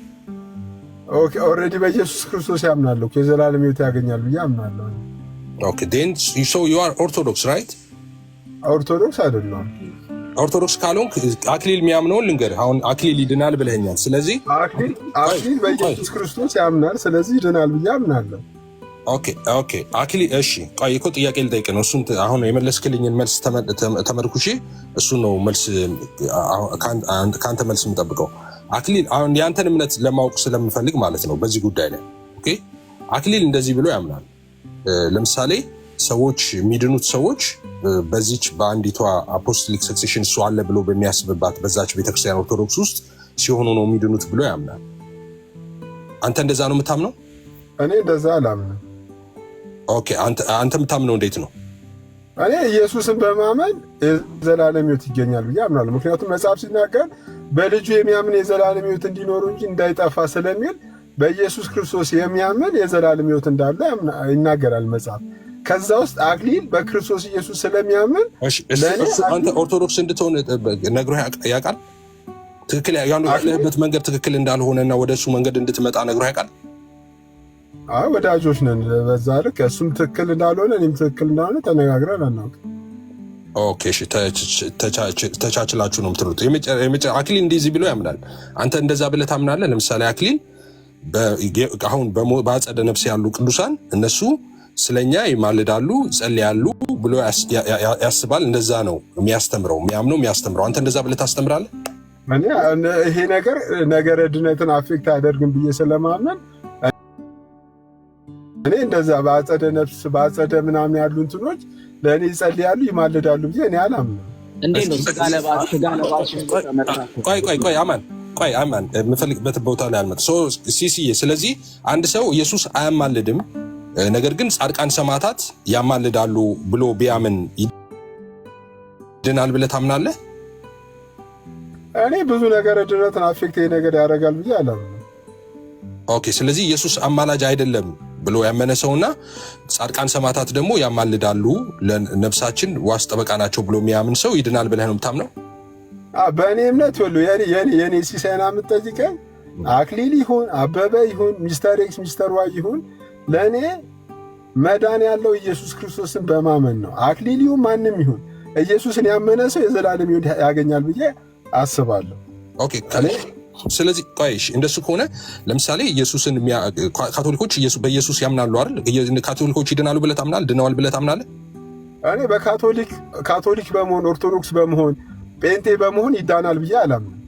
ኦኬ፣ ኦልሬዲ በኢየሱስ ክርስቶስ ያምናለሁ፣ የዘላለም ሕይወት ያገኛል ብዬ አምናለሁ። ኦኬ ዴን ሶ ዩ አር ኦርቶዶክስ ራይት? ኦርቶዶክስ አይደለም። ኦርቶዶክስ ካልሆንክ አክሊል የሚያምነውን ልንገርህ። አሁን አክሊል ይድናል ብለኸኛል። ስለዚህ አክሊል በኢየሱስ ክርስቶስ ያምናል፣ ስለዚህ ይድናል ብዬ አምናለሁ። ኦኬ አክሊል። እሺ ቆይ እኮ ጥያቄ ልጠይቅ ነው። እሱን አሁን የመለስክልኝን መልስ ተመርኩሼ እሱን ነው መልስ ከአንተ መልስ የምጠብቀው። አክሊል አሁን የአንተን እምነት ለማወቅ ስለምፈልግ ማለት ነው በዚህ ጉዳይ ላይ። ኦኬ አክሊል እንደዚህ ብሎ ያምናል። ለምሳሌ ሰዎች የሚድኑት ሰዎች በዚች በአንዲቷ አፖስቶሊክ ሰክሴሽን እሱ አለ ብሎ በሚያስብባት በዛች ቤተክርስቲያን ኦርቶዶክስ ውስጥ ሲሆኑ ነው የሚድኑት ብሎ ያምናል። አንተ እንደዛ ነው የምታምነው? እኔ እንደዛ አላምንም። ኦኬ አንተ የምታምነው እንዴት ነው? እኔ ኢየሱስን በማመን የዘላለም ሕይወት ይገኛል ብዬ አምናለሁ። ምክንያቱም መጽሐፍ ሲናገር በልጁ የሚያምን የዘላለም ሕይወት እንዲኖሩ እንጂ እንዳይጠፋ ስለሚል በኢየሱስ ክርስቶስ የሚያምን የዘላለም ሕይወት እንዳለ ይናገራል መጽሐፍ። ከዛ ውስጥ አክሊል በክርስቶስ ኢየሱስ ስለሚያምን አንተ ኦርቶዶክስ እንድትሆን ነግሮ ያውቃል? ትክክል ያለህበት መንገድ ትክክል እንዳልሆነና ወደ እሱ መንገድ እንድትመጣ ነግሮ ያውቃል? አይ ወዳጆች ነን በዛ ልክ። እሱም ትክክል እንዳልሆነ እኔም ትክክል እንዳልሆነ ተነጋግረን አናውቅም። ኦኬ እሺ፣ ተቻችላችሁ ነው የምትሉት። አክሊል እንደዚህ ብሎ ያምናል። አንተ እንደዛ ብለህ ታምናለህ? ለምሳሌ አክሊል አሁን በአጸደ ነፍስ ያሉ ቅዱሳን እነሱ ስለኛ ይማልዳሉ፣ ይጸልያሉ ብሎ ያስባል። እንደዛ ነው የሚያስተምረው፣ የሚያስተምረው። አንተ እንደዛ ብለህ ታስተምራለህ? ይሄ ነገር ነገረ ድነትን አፌክት አያደርግም ብዬ ስለማመን እኔ እንደዛ በአጸደ ነፍስ በአጸደ ምናምን ያሉ እንትኖች ለእኔ ይጸልያሉ፣ ይማልዳሉ ብዬ እኔ አላምንም። እንዴት ነው ስጋ ለባሽ ቆይ አማን የምፈልግበት ቦታ ላይ አልመጣ ሲሲዬ። ስለዚህ አንድ ሰው ኢየሱስ አያማልድም ነገር ግን ጻድቃን ሰማዕታት ያማልዳሉ ብሎ ቢያምን ይድናል ብለህ ታምናለህ? እኔ ብዙ ነገር ድነትን አፌክት ነገር ያደርጋል ብዬ አላምንም። ኦኬ ስለዚህ ኢየሱስ አማላጅ አይደለም ብሎ ያመነ ሰውና ጻድቃን ሰማዕታት ደግሞ ያማልዳሉ ለነፍሳችን ዋስ ጠበቃ ናቸው ብሎ የሚያምን ሰው ይድናል ብለህ ነው የምታምነው? በእኔ እምነት ሁሉ የኔ ሲሳይና የምትጠይቀኝ አክሊል ይሁን አበበ ይሁን ሚስተር ኤክስ ሚስተር ዋይ ይሁን ለእኔ መዳን ያለው ኢየሱስ ክርስቶስን በማመን ነው። አክሊል ይሁን ማንም ይሁን ኢየሱስን ያመነ ሰው የዘላለም ሕይወት ያገኛል ብዬ አስባለሁ። ኦኬ ስለዚህ ቆይሽ እንደሱ ከሆነ ለምሳሌ ኢየሱስን ካቶሊኮች በኢየሱስ ያምናሉ አይደል? ካቶሊኮች ይድናሉ ብለህ ታምናለህ? ድነዋል ብለህ ታምናለህ? እኔ በካቶሊክ በመሆን ኦርቶዶክስ በመሆን ጴንጤ በመሆን ይዳናል ብዬ አላምንም።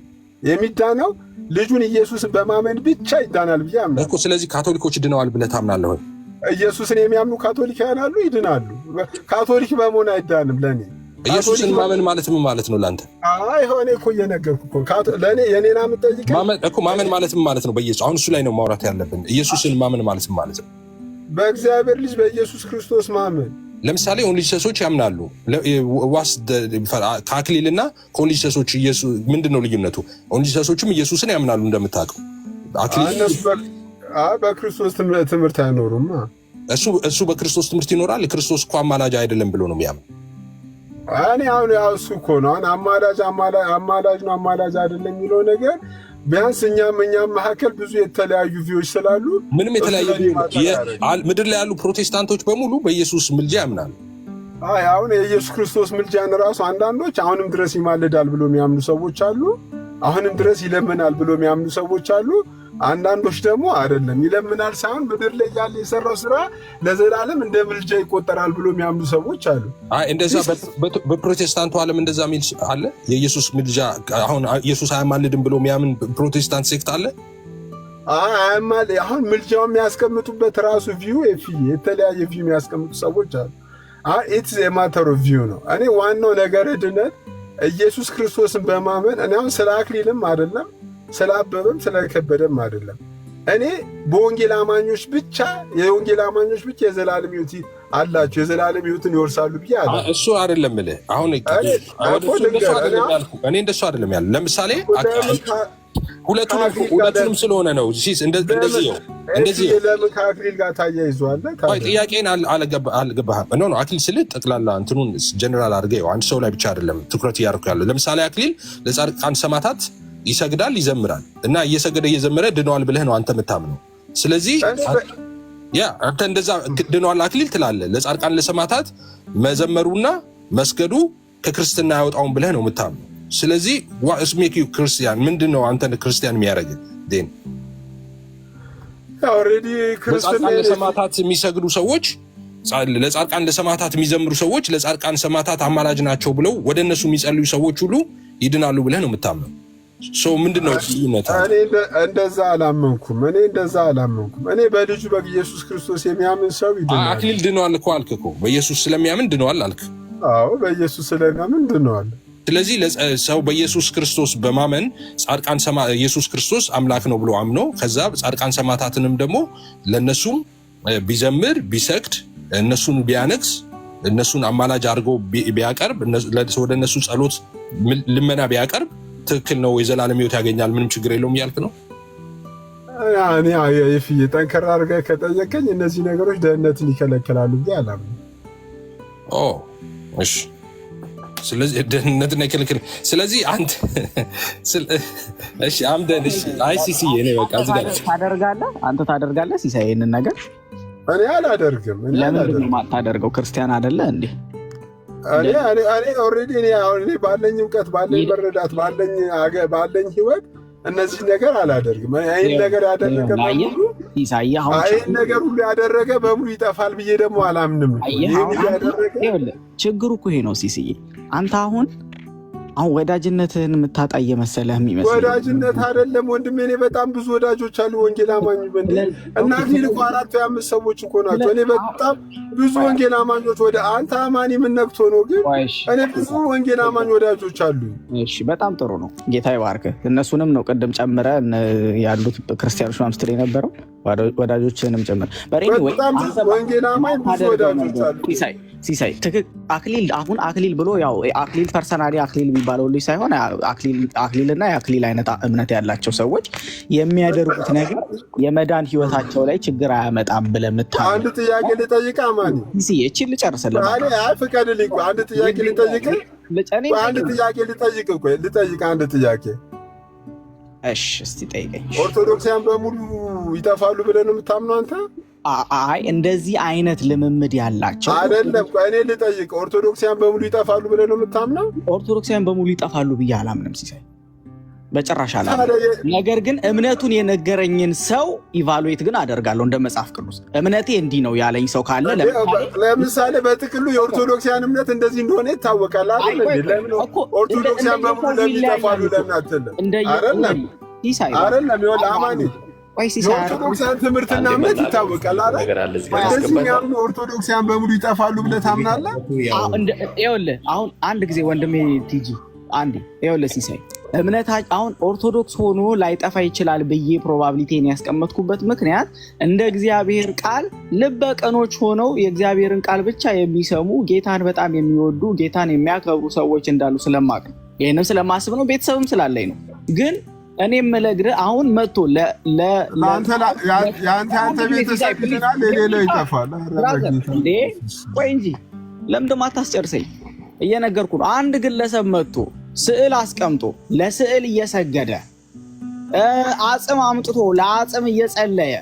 የሚዳነው ልጁን ኢየሱስን በማመን ብቻ ይዳናል ብዬ አምናለሁ እኮ። ስለዚህ ካቶሊኮች ድነዋል ብለህ ታምናለህ ወይ? ኢየሱስን የሚያምኑ ካቶሊካውያን አሉ፣ ይድናሉ። ካቶሊክ በመሆን አይዳንም። ለኔ ኢየሱስን ማመን ማለት ምን ማለት ነው ላንተ? አይ ሆኔ እኮ እየነገርኩህ እኮ ለኔ የኔና የምጠይቀኝ ማመን እኮ ማመን ማለት ምን ማለት ነው? በኢየሱስ አሁን እሱ ላይ ነው ማውራት ያለብን። ኢየሱስን ማመን ማለት ምን ማለት ነው? በእግዚአብሔር ልጅ በኢየሱስ ክርስቶስ ማመን። ለምሳሌ ኦንሊጂሰሶች ያምናሉ። ዋስ ከአክሊልና ከኦንሊጂሰሶች ኢየሱስ ምንድነው ልዩነቱ? ኦንሊጂሰሶችም ኢየሱስን ያምናሉ እንደምታውቀው። አክሊል በክርስቶስ ትምህርት አይኖሩም። እሱ በክርስቶስ ትምህርት ይኖራል። ክርስቶስ እኮ አማላጅ አይደለም ብሎ ነው የሚያምን። እኔ አሁን ያው እሱ እኮ ነው አሁን አማላጅ ነው አማላጅ አይደለም የሚለው ነገር ቢያንስ እኛም መካከል ብዙ የተለያዩ ቪዎች ስላሉ ምንም የተለያዩ ምድር ላይ ያሉ ፕሮቴስታንቶች በሙሉ በኢየሱስ ምልጃ ያምናሉ። አይ አሁን የኢየሱስ ክርስቶስ ምልጃን ራሱ አንዳንዶች አሁንም ድረስ ይማልዳል ብሎ የሚያምኑ ሰዎች አሉ። አሁንም ድረስ ይለምናል ብሎ የሚያምኑ ሰዎች አሉ። አንዳንዶች ደግሞ አይደለም ይለምናል ሳይሆን ምድር ላይ ያለ የሰራው ስራ ለዘላለም እንደ ምልጃ ይቆጠራል ብሎ የሚያምኑ ሰዎች አሉ። አይ እንደዛ በፕሮቴስታንቱ ዓለም እንደዛ ሚል አለ። የኢየሱስ ምልጃ አሁን ኢየሱስ አያማልድም ብሎ የሚያምን ፕሮቴስታንት ሴክት አለ። አሁን ምልጃው የሚያስቀምጡበት ራሱ ቪው የተለያየ ቪው የሚያስቀምጡ ሰዎች አሉ። ኢትስ የማተር ኦፍ ቪው ነው። እኔ ዋናው ነገር ድነት ኢየሱስ ክርስቶስን በማመን እኔ አሁን ስለ አክሊልም አይደለም ስለ አበበም ስለከበደም አይደለም። እኔ በወንጌል አማኞች ብቻ የዘላለም ሕይወት አላቸው የዘላለም ሕይወትን ይወርሳሉ ብዬ አለ። እሱ አይደለም እልህ አሁን እኔ እንደሱ አይደለም ያለ። ለምሳሌ ሁለቱንም ስለሆነ ነው እንደዚህ ለምን ከአክሊል ጋር ታያይዘዋል? ጥያቄን አልገባህም። ኖ አክሊል ስልህ ጠቅላላ እንትኑን ጀነራል አድርገህ አንድ ሰው ላይ ብቻ አይደለም ትኩረት እያደረኩ ያለው። ለምሳሌ አክሊል ለጻድቃን ሰማዕታት ይሰግዳል ይዘምራል እና እየሰገደ እየዘመረ ድነዋል ብለህ ነው አንተ የምታምነው። ስለዚህ አንተ እንደዛ ድነዋል አክሊል ትላለህ። ለጻድቃን ለሰማዕታት መዘመሩና መስገዱ ከክርስትና ያወጣውን ብለህ ነው የምታምነው። ስለዚህ ዋትስ ሜክ ዩ ክርስቲያን? ምንድነው አንተን ክርስቲያን የሚያደርግ? ዴን ኦሬዲ ክርስቲያን ለሰማዕታት የሚሰግዱ ሰዎች፣ ለጻድቃን ለሰማዕታት የሚዘምሩ ሰዎች ለጻድቃን ሰማዕታት አማላጅ ናቸው ብለው ወደ እነሱ የሚጸልዩ ሰዎች ሁሉ ይድናሉ ብለህ ነው የምታምነው። ምንድነው ልዩነቱ? እኔ እንደዛ አላመንኩም። እኔ በልጁ በኢየሱስ ክርስቶስ የሚያምን ሰው ይድናል። አክሊል ድነዋል እኮ አልክ እኮ። በኢየሱስ ስለሚያምን ድነዋል አልክ። አዎ በኢየሱስ ስለሚያምን ድነዋል። ስለዚህ ሰው በኢየሱስ ክርስቶስ በማመን ጻድቃን ኢየሱስ ክርስቶስ አምላክ ነው ብሎ አምኖ ከዛ ጻድቃን ሰማዕታትንም ደግሞ ለነሱም ቢዘምር ቢሰግድ እነሱን ቢያነግስ እነሱን አማላጅ አድርጎ ቢያቀርብ ወደ እነሱ ጸሎት ልመና ቢያቀርብ ትክክል ነው፣ የዘላለም ሕይወት ያገኛል፣ ምንም ችግር የለውም እያልክ ነው? እኔ የፍዬ ጠንከራ አድርገህ ከጠየቀኝ እነዚህ ነገሮች ደህንነትን ይከለክላሉ ብዬ አላምንም። እሺ ስለዚህ ደህንነትን አይከለክልም። ስለዚህ አንተ እሺ አምደን እሺ አይሲሲ እኔ በቃ እዚህ ጋር ታደርጋለህ ሲሳይ ይሄንን ነገር? እኔ አላደርግም። ለምን ማታደርገው? ክርስቲያን አይደለ እንዴ? እኔ ኦልሬዲ እኔ ባለኝ እውቀት ባለኝ መረዳት ባለኝ ህይወት እነዚህ ነገር አላደርግም። ይህን ነገር ያደረገ በሙሉ ይህን ነገር ሁሉ ያደረገ በሙሉ ይጠፋል ብዬ ደግሞ አላምንም። ችግሩ እኮ ይሄ ነው ሲስዬ። አንተ አሁን ወዳጅነትህን የምታጣ እየመሰለህ የሚመስል ወዳጅነት አይደለም ወንድሜ። እኔ በጣም ብዙ ወዳጆች አሉ ወንጌል አማኝ እና ግን እኮ 4-5 ሰዎች እኮ ናቸው። እኔ በጣም ብዙ ወንጌል አማኞች ወደ አንተ አማኒ ምን ነክቶ ነው? ግን እኔ ብዙ ወንጌል አማኝ ወዳጆች አሉ። እሺ በጣም ጥሩ ነው። ጌታ ይባርክህ። እነሱንም ነው ቅድም ጨምረ ያሉት ክርስቲያኖች ማምስትል የነበረው ወዳጆችንም ጨምረ በጣም ብዙ ወንጌል አማኝ ብዙ ወዳጆች አሉ። ሲሳይ አክሊል አሁን አክሊል ብሎ ያው አክሊል ፐርሰናሊ አክሊል የሚባለው ልጅ ሳይሆን አክሊልና የአክሊል አይነት እምነት ያላቸው ሰዎች የሚያደርጉት ነገር የመዳን ህይወታቸው ላይ ችግር አያመጣም ብለህ የምታምነው? አንድ ጥያቄ ልጠይቅህ አማኒ። እቺን ልጨርስልህ። ፍቀድልኝ። አንድ ጥያቄ ልጠይቅህ። አንድ ጥያቄ። እሺ እስቲ ጠይቀኝ። ኦርቶዶክሳውያን በሙሉ ይጠፋሉ ብለህ ነው የምታምነው አንተ? አይ እንደዚህ አይነት ልምምድ ያላቸው አይደለም። እኔ ልጠይቅ፣ ኦርቶዶክሳውያን በሙሉ ይጠፋሉ ብለህ ነው የምታምነው? ኦርቶዶክሳውያን በሙሉ ይጠፋሉ ብዬ አላምንም ሲሳይ፣ በጭራሽ አላምንም። ነገር ግን እምነቱን የነገረኝን ሰው ኢቫሉዌት ግን አደርጋለሁ እንደ መጽሐፍ ቅዱስ። እምነቴ እንዲህ ነው ያለኝ ሰው ካለ ለምሳሌ በጥቅሉ የኦርቶዶክሳውያን እምነት እንደዚህ እንደሆነ ይታወቃል አይደል? ለምን ኦርቶዶክሳውያን በሙሉ ለምን ይጠፋሉ ለምን አትልም? አይደለም ይኸውልህ አማኒ የኦርቶዶክሳን ትምህርትና እምነት ይታወቃል አይደል? እንደዚህ የሚያምኑ ኦርቶዶክሳን በሙሉ ይጠፋሉ ብለህ ታምናለህ? ይኸውልህ አሁን አንድ ጊዜ ወንድሜ ቲጂ አንዴ ይኸውልህ ሲሳይ እምነታችን አሁን ኦርቶዶክስ ሆኖ ላይጠፋ ይችላል ብዬ ፕሮባቢሊቲን ያስቀመጥኩበት ምክንያት እንደ እግዚአብሔር ቃል ልበ ቀኖች ሆነው የእግዚአብሔርን ቃል ብቻ የሚሰሙ ጌታን በጣም የሚወዱ ጌታን የሚያከብሩ ሰዎች እንዳሉ ስለማቅ ነው። ይህንም ስለማስብ ነው፣ ቤተሰብም ስላለኝ ነው። ግን እኔ የምለግርህ አሁን መጥቶ የአንተ ቤተሰብ ይችላል የሌለው ይጠፋል። ቆይ እንጂ ለምን ደግሞ አታስጨርሰኝ? እየነገርኩ ነው። አንድ ግለሰብ መጥቶ ስዕል አስቀምጦ ለስዕል እየሰገደ አጽም አምጥቶ ለአጽም እየጸለየ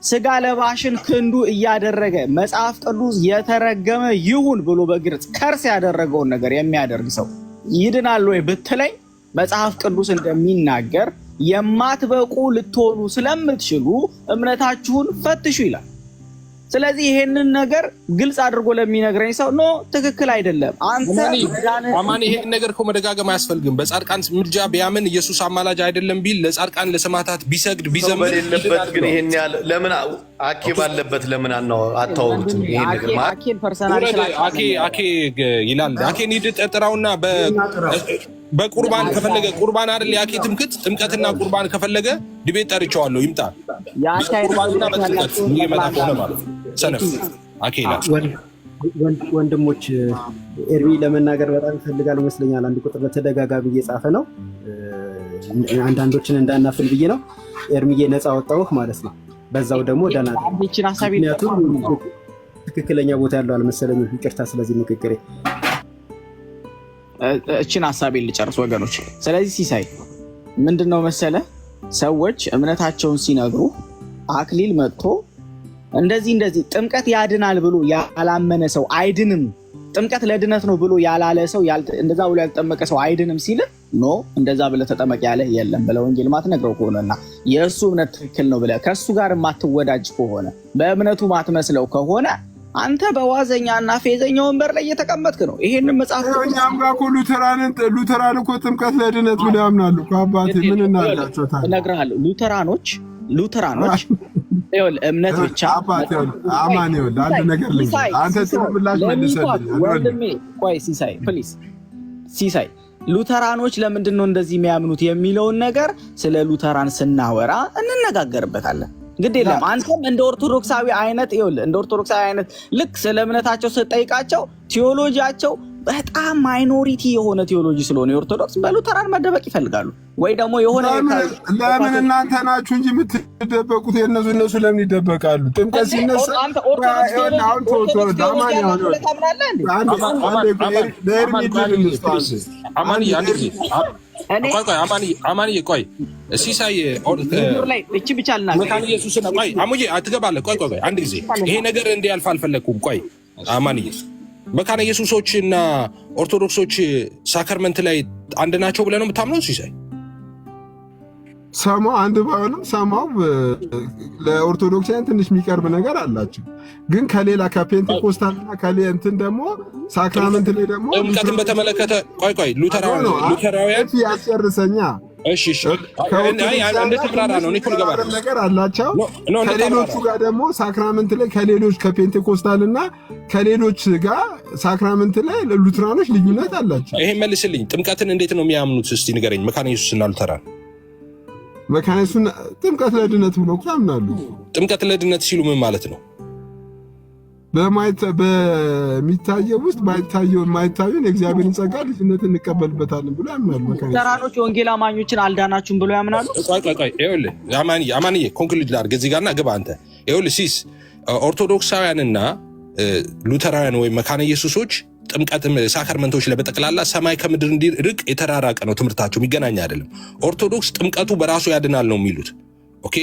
ስጋ ለባሽን ክንዱ እያደረገ መጽሐፍ ቅዱስ የተረገመ ይሁን ብሎ በግልጽ ከርስ ያደረገውን ነገር የሚያደርግ ሰው ይድናል ወይ ብትለኝ መጽሐፍ ቅዱስ እንደሚናገር የማትበቁ ልትሆኑ ስለምትችሉ እምነታችሁን ፈትሹ ይላል። ስለዚህ ይሄንን ነገር ግልጽ አድርጎ ለሚነግረኝ ሰው ኖ ትክክል አይደለም። አንተ አማን ይሄን ነገር እኮ መደጋገም አያስፈልግም። በጻድቃን ምልጃ ቢያምን ኢየሱስ አማላጅ አይደለም ቢል ለጻድቃን ለሰማዕታት ቢሰግድ ቢዘምር በሌለበት ግን ይሄን ያህል ለምን አኬ ባለበት ለምን አታወሩትም? ይሄን ነገር ማለት አኬን ፐርሰናል አኬ ይላል። አኬን ይጥራውና በቁርባን ከፈለገ ቁርባን አይደል ያኬ ትምክት ጥምቀትና ቁርባን ከፈለገ ዲቤት ጠርቼዋለሁ ይምጣ። ቁርባንና በጥምቀት ይመጣ ሆነ ማለት ሰነፍ አኬ ይላል። ወንድሞች ኤርሚ ለመናገር በጣም ይፈልጋል ይመስለኛል። አንድ ቁጥር በተደጋጋሚ እየጻፈ ነው። አንዳንዶችን እንዳናፍል ብዬ ነው። ኤርሚዬ ነፃ ወጣሁህ ማለት ነው። በዛው ደግሞ ደህና ምክንያቱም ትክክለኛ ቦታ ያለው አልመሰለኝም። ይቅርታ ስለዚህ ንግግሬ። እችን ሀሳቤን ልጨርስ ወገኖች። ስለዚህ ሲሳይ ምንድነው መሰለ ሰዎች እምነታቸውን ሲነግሩ አክሊል መጥቶ እንደዚህ ጥምቀት ያድናል ብሎ ያላመነ ሰው አይድንም፣ ጥምቀት ለድነት ነው ብሎ ያላለ ሰው እንደዛ ብሎ ያልተጠመቀ ሰው አይድንም ሲል ኖ እንደዛ ብለህ ተጠመቅ ያለ የለም ብለህ ወንጌል ማትነግረው ከሆነና የእሱ እምነት ትክክል ነው ብለህ ከእሱ ጋር ማትወዳጅ ከሆነ በእምነቱ ማትመስለው ከሆነ አንተ በዋዘኛና ፌዘኛ ወንበር ላይ እየተቀመጥክ ነው። ይሄንን መጽሐፍ እኛም ጋር እኮ ሉተራን እኮ ጥምቀት ለድነት ብለው ያምናሉ። አባቴ ምን እናላቸው ታዲያ? እነግርሃለሁ ሉተራኖች ይኸውልህ እምነት ብቻ አባቴ አማን ይኸውልህ አንድ ነገር ልንገርህ። አንተ ጥሩ ምላሽ መልሰልኝ ወንድሜ። ቆይ ሲሳይ ፕሊዝ ሲሳይ ሉተራኖች ለምንድን ነው እንደዚህ የሚያምኑት የሚለውን ነገር ስለ ሉተራን ስናወራ እንነጋገርበታለን። ግድ የለም አንተም እንደ ኦርቶዶክሳዊ አይነት ይኸውልህ እንደ ኦርቶዶክሳዊ አይነት ልክ ስለ እምነታቸው ስትጠይቃቸው ቲዮሎጂያቸው በጣም ማይኖሪቲ የሆነ ቲዮሎጂ ስለሆነ የኦርቶዶክስ በሉተራን መደበቅ ይፈልጋሉ። ወይ ደግሞ የሆነ ለምን እናንተ ናችሁ እንጂ የምትደበቁት እነሱ ለምን ይደበቃሉ? ጥምቀት ሲነሳ አማንዬ ቆይ ሲሳይ እቺ ብቻ መካነ ኢየሱስን ቆይ አሙዬ አትገባለህ። ቆይ አንድ ጊዜ ይሄ ነገር እንዲያልፍ አልፈለኩም። ቆይ አማንዬ መካነ ኢየሱሶች እና ኦርቶዶክሶች ሳክራመንት ላይ አንድ ናቸው ብለህ ነው የምታምነው? ሲሳይ ሰማው አንድ ባይሆንም ሰማው ለኦርቶዶክሳውያን ትንሽ የሚቀርብ ነገር አላቸው። ግን ከሌላ ከፔንቴኮስታልና ከሌንትን ደግሞ ሳክራመንት ላይ ደግሞ ጥምቀትን በተመለከተ ቆይ ሉተራውያን ያስጨርሰኛ እሺ እንደ ተብራራ ነው ኒኮል ገባ ነገር አላቸው። ከሌሎቹ ጋር ደግሞ ሳክራመንት ላይ ከሌሎች ከፔንቴኮስታልና ከሌሎች ጋር ሳክራመንት ላይ ሉትራኖች ልዩነት አላቸው። ይሄን መልስልኝ። ጥምቀትን እንዴት ነው የሚያምኑት? እስቲ ንገረኝ። መካነ ኢየሱስና ሉተራን መካነ ኢየሱስና ጥምቀት ለድነት ብሎ ያምናሉ። ጥምቀት ለድነት ሲሉ ምን ማለት ነው? በሚታየው ውስጥ የማይታየውን የእግዚአብሔርን ጸጋ ልጅነት እንቀበልበታለን ብሎ ያምናሉ። ሉተራኖች የወንጌል አማኞችን አልዳናችሁም ብሎ ያምናሉ። ቆይ ይኸውልህ አማንዬ ኮንክሉድ ላድርግ እዚህ ጋርና ግባ አንተ። ይኸውልህ ሲስ ኦርቶዶክሳውያንና ሉተራውያን ወይም መካነ ኢየሱሶች ጥምቀት ሳክራመንቶች ላይ በጠቅላላ ሰማይ ከምድር እንዲርቅ የተራራቀ ነው ትምህርታቸው፣ የሚገናኝ አይደለም። ኦርቶዶክስ ጥምቀቱ በራሱ ያድናል ነው የሚሉት። ኦኬ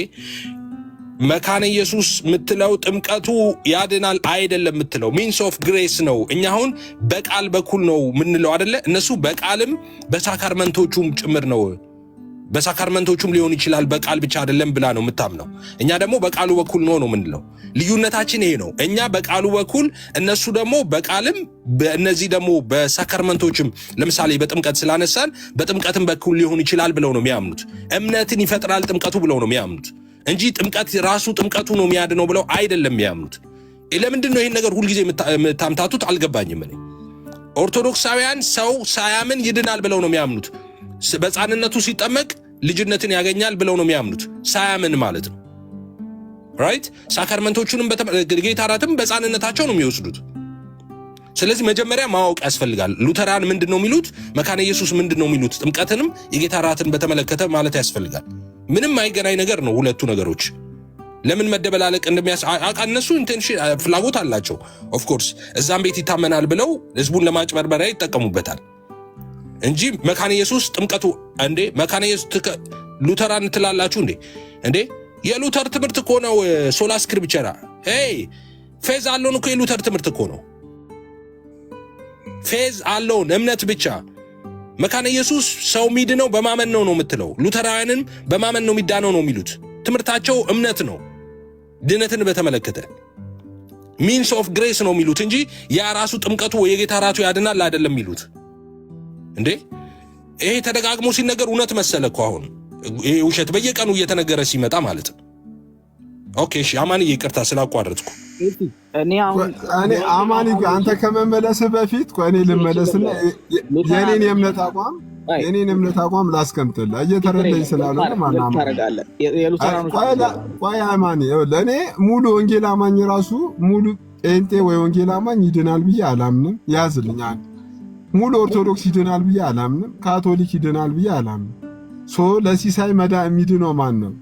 መካነ ኢየሱስ የምትለው ጥምቀቱ ያድናል አይደለም የምትለው ሚንስ ኦፍ ግሬስ ነው። እኛ አሁን በቃል በኩል ነው የምንለው አይደለ? እነሱ በቃልም በሳክራመንቶቹም ጭምር ነው። በሳክራመንቶቹም ሊሆን ይችላል በቃል ብቻ አይደለም ብላ ነው የምታምነው። እኛ ደግሞ በቃሉ በኩል ነው የምንለው። ልዩነታችን ይሄ ነው። እኛ በቃሉ በኩል እነሱ ደግሞ በቃልም እነዚህ ደግሞ በሳክራመንቶችም ለምሳሌ በጥምቀት ስላነሳን በጥምቀትም በኩል ሊሆን ይችላል ብለው ነው የሚያምኑት። እምነትን ይፈጥራል ጥምቀቱ ብለው ነው የሚያምኑት። እንጂ ጥምቀት ራሱ ጥምቀቱ ነው የሚያድነው ብለው አይደለም የሚያምኑት። ለምንድን ነው ይህን ነገር ሁልጊዜ የምታምታቱት? አልገባኝም። እኔ ኦርቶዶክሳውያን ሰው ሳያምን ይድናል ብለው ነው የሚያምኑት። በሕፃንነቱ ሲጠመቅ ልጅነትን ያገኛል ብለው ነው የሚያምኑት፣ ሳያምን ማለት ነው። ራይት ሳክራመንቶቹንም ጌታ እራትም በሕፃንነታቸው ነው የሚወስዱት። ስለዚህ መጀመሪያ ማወቅ ያስፈልጋል። ሉተራን ምንድን ነው የሚሉት? መካነ ኢየሱስ ምንድን ነው የሚሉት? ጥምቀትንም የጌታ እራትን በተመለከተ ማለት ያስፈልጋል። ምንም አይገናኝ ነገር ነው ሁለቱ ነገሮች። ለምን መደበላለቅ እነሱ ኢንቴንሽን ፍላጎት አላቸው። ኦፍኮርስ እዛም ቤት ይታመናል ብለው ህዝቡን ለማጭበርበሪያ ይጠቀሙበታል እንጂ መካነ ኢየሱስ ጥምቀቱ እንዴ መካነ ኢየሱስ ሉተራን ትላላችሁ እንዴ? የሉተር ትምህርት እኮ ነው ሶላ ስክሪፕቸራ። ፌዝ አለውን እኮ የሉተር ትምህርት እኮ ነው። ፌዝ አለውን እምነት ብቻ። መካነ ኢየሱስ ሰው ሚድነው በማመን ነው የምትለው። ሉተራውያንን በማመን ነው የሚዳነው ነው የሚሉት። ትምህርታቸው እምነት ነው። ድነትን በተመለከተ ሚንስ ኦፍ ግሬስ ነው የሚሉት እንጂ ያ ራሱ ጥምቀቱ የጌታ እራቱ ያድናል አይደለም የሚሉት። እንዴ ይሄ ተደጋግሞ ሲነገር እውነት መሰለ እኮ አሁን ይሄ ውሸት በየቀኑ እየተነገረ ሲመጣ ማለት ነው። ኦኬ እሺ አማኒ ይቅርታ ስላቋረጥኩ። እኔ አማኒ አንተ ከመመለስህ በፊት እኔ ልመለስና የኔን እምነት አቋም ላስቀምጥልህ እየተረዳኝ ስላልሆነ ማናማ ቆይ አማኒ ለእኔ ሙሉ ወንጌል አማኝ ራሱ ሙሉ ጴንጤ ወይ ወንጌል አማኝ ይድናል ብዬ አላምንም። ያዝልኝ ሙሉ ኦርቶዶክስ ይድናል ብዬ አላምንም። ካቶሊክ ይድናል ብዬ አላምንም። ለሲሳይ መዳ የሚድነው ማን ነው?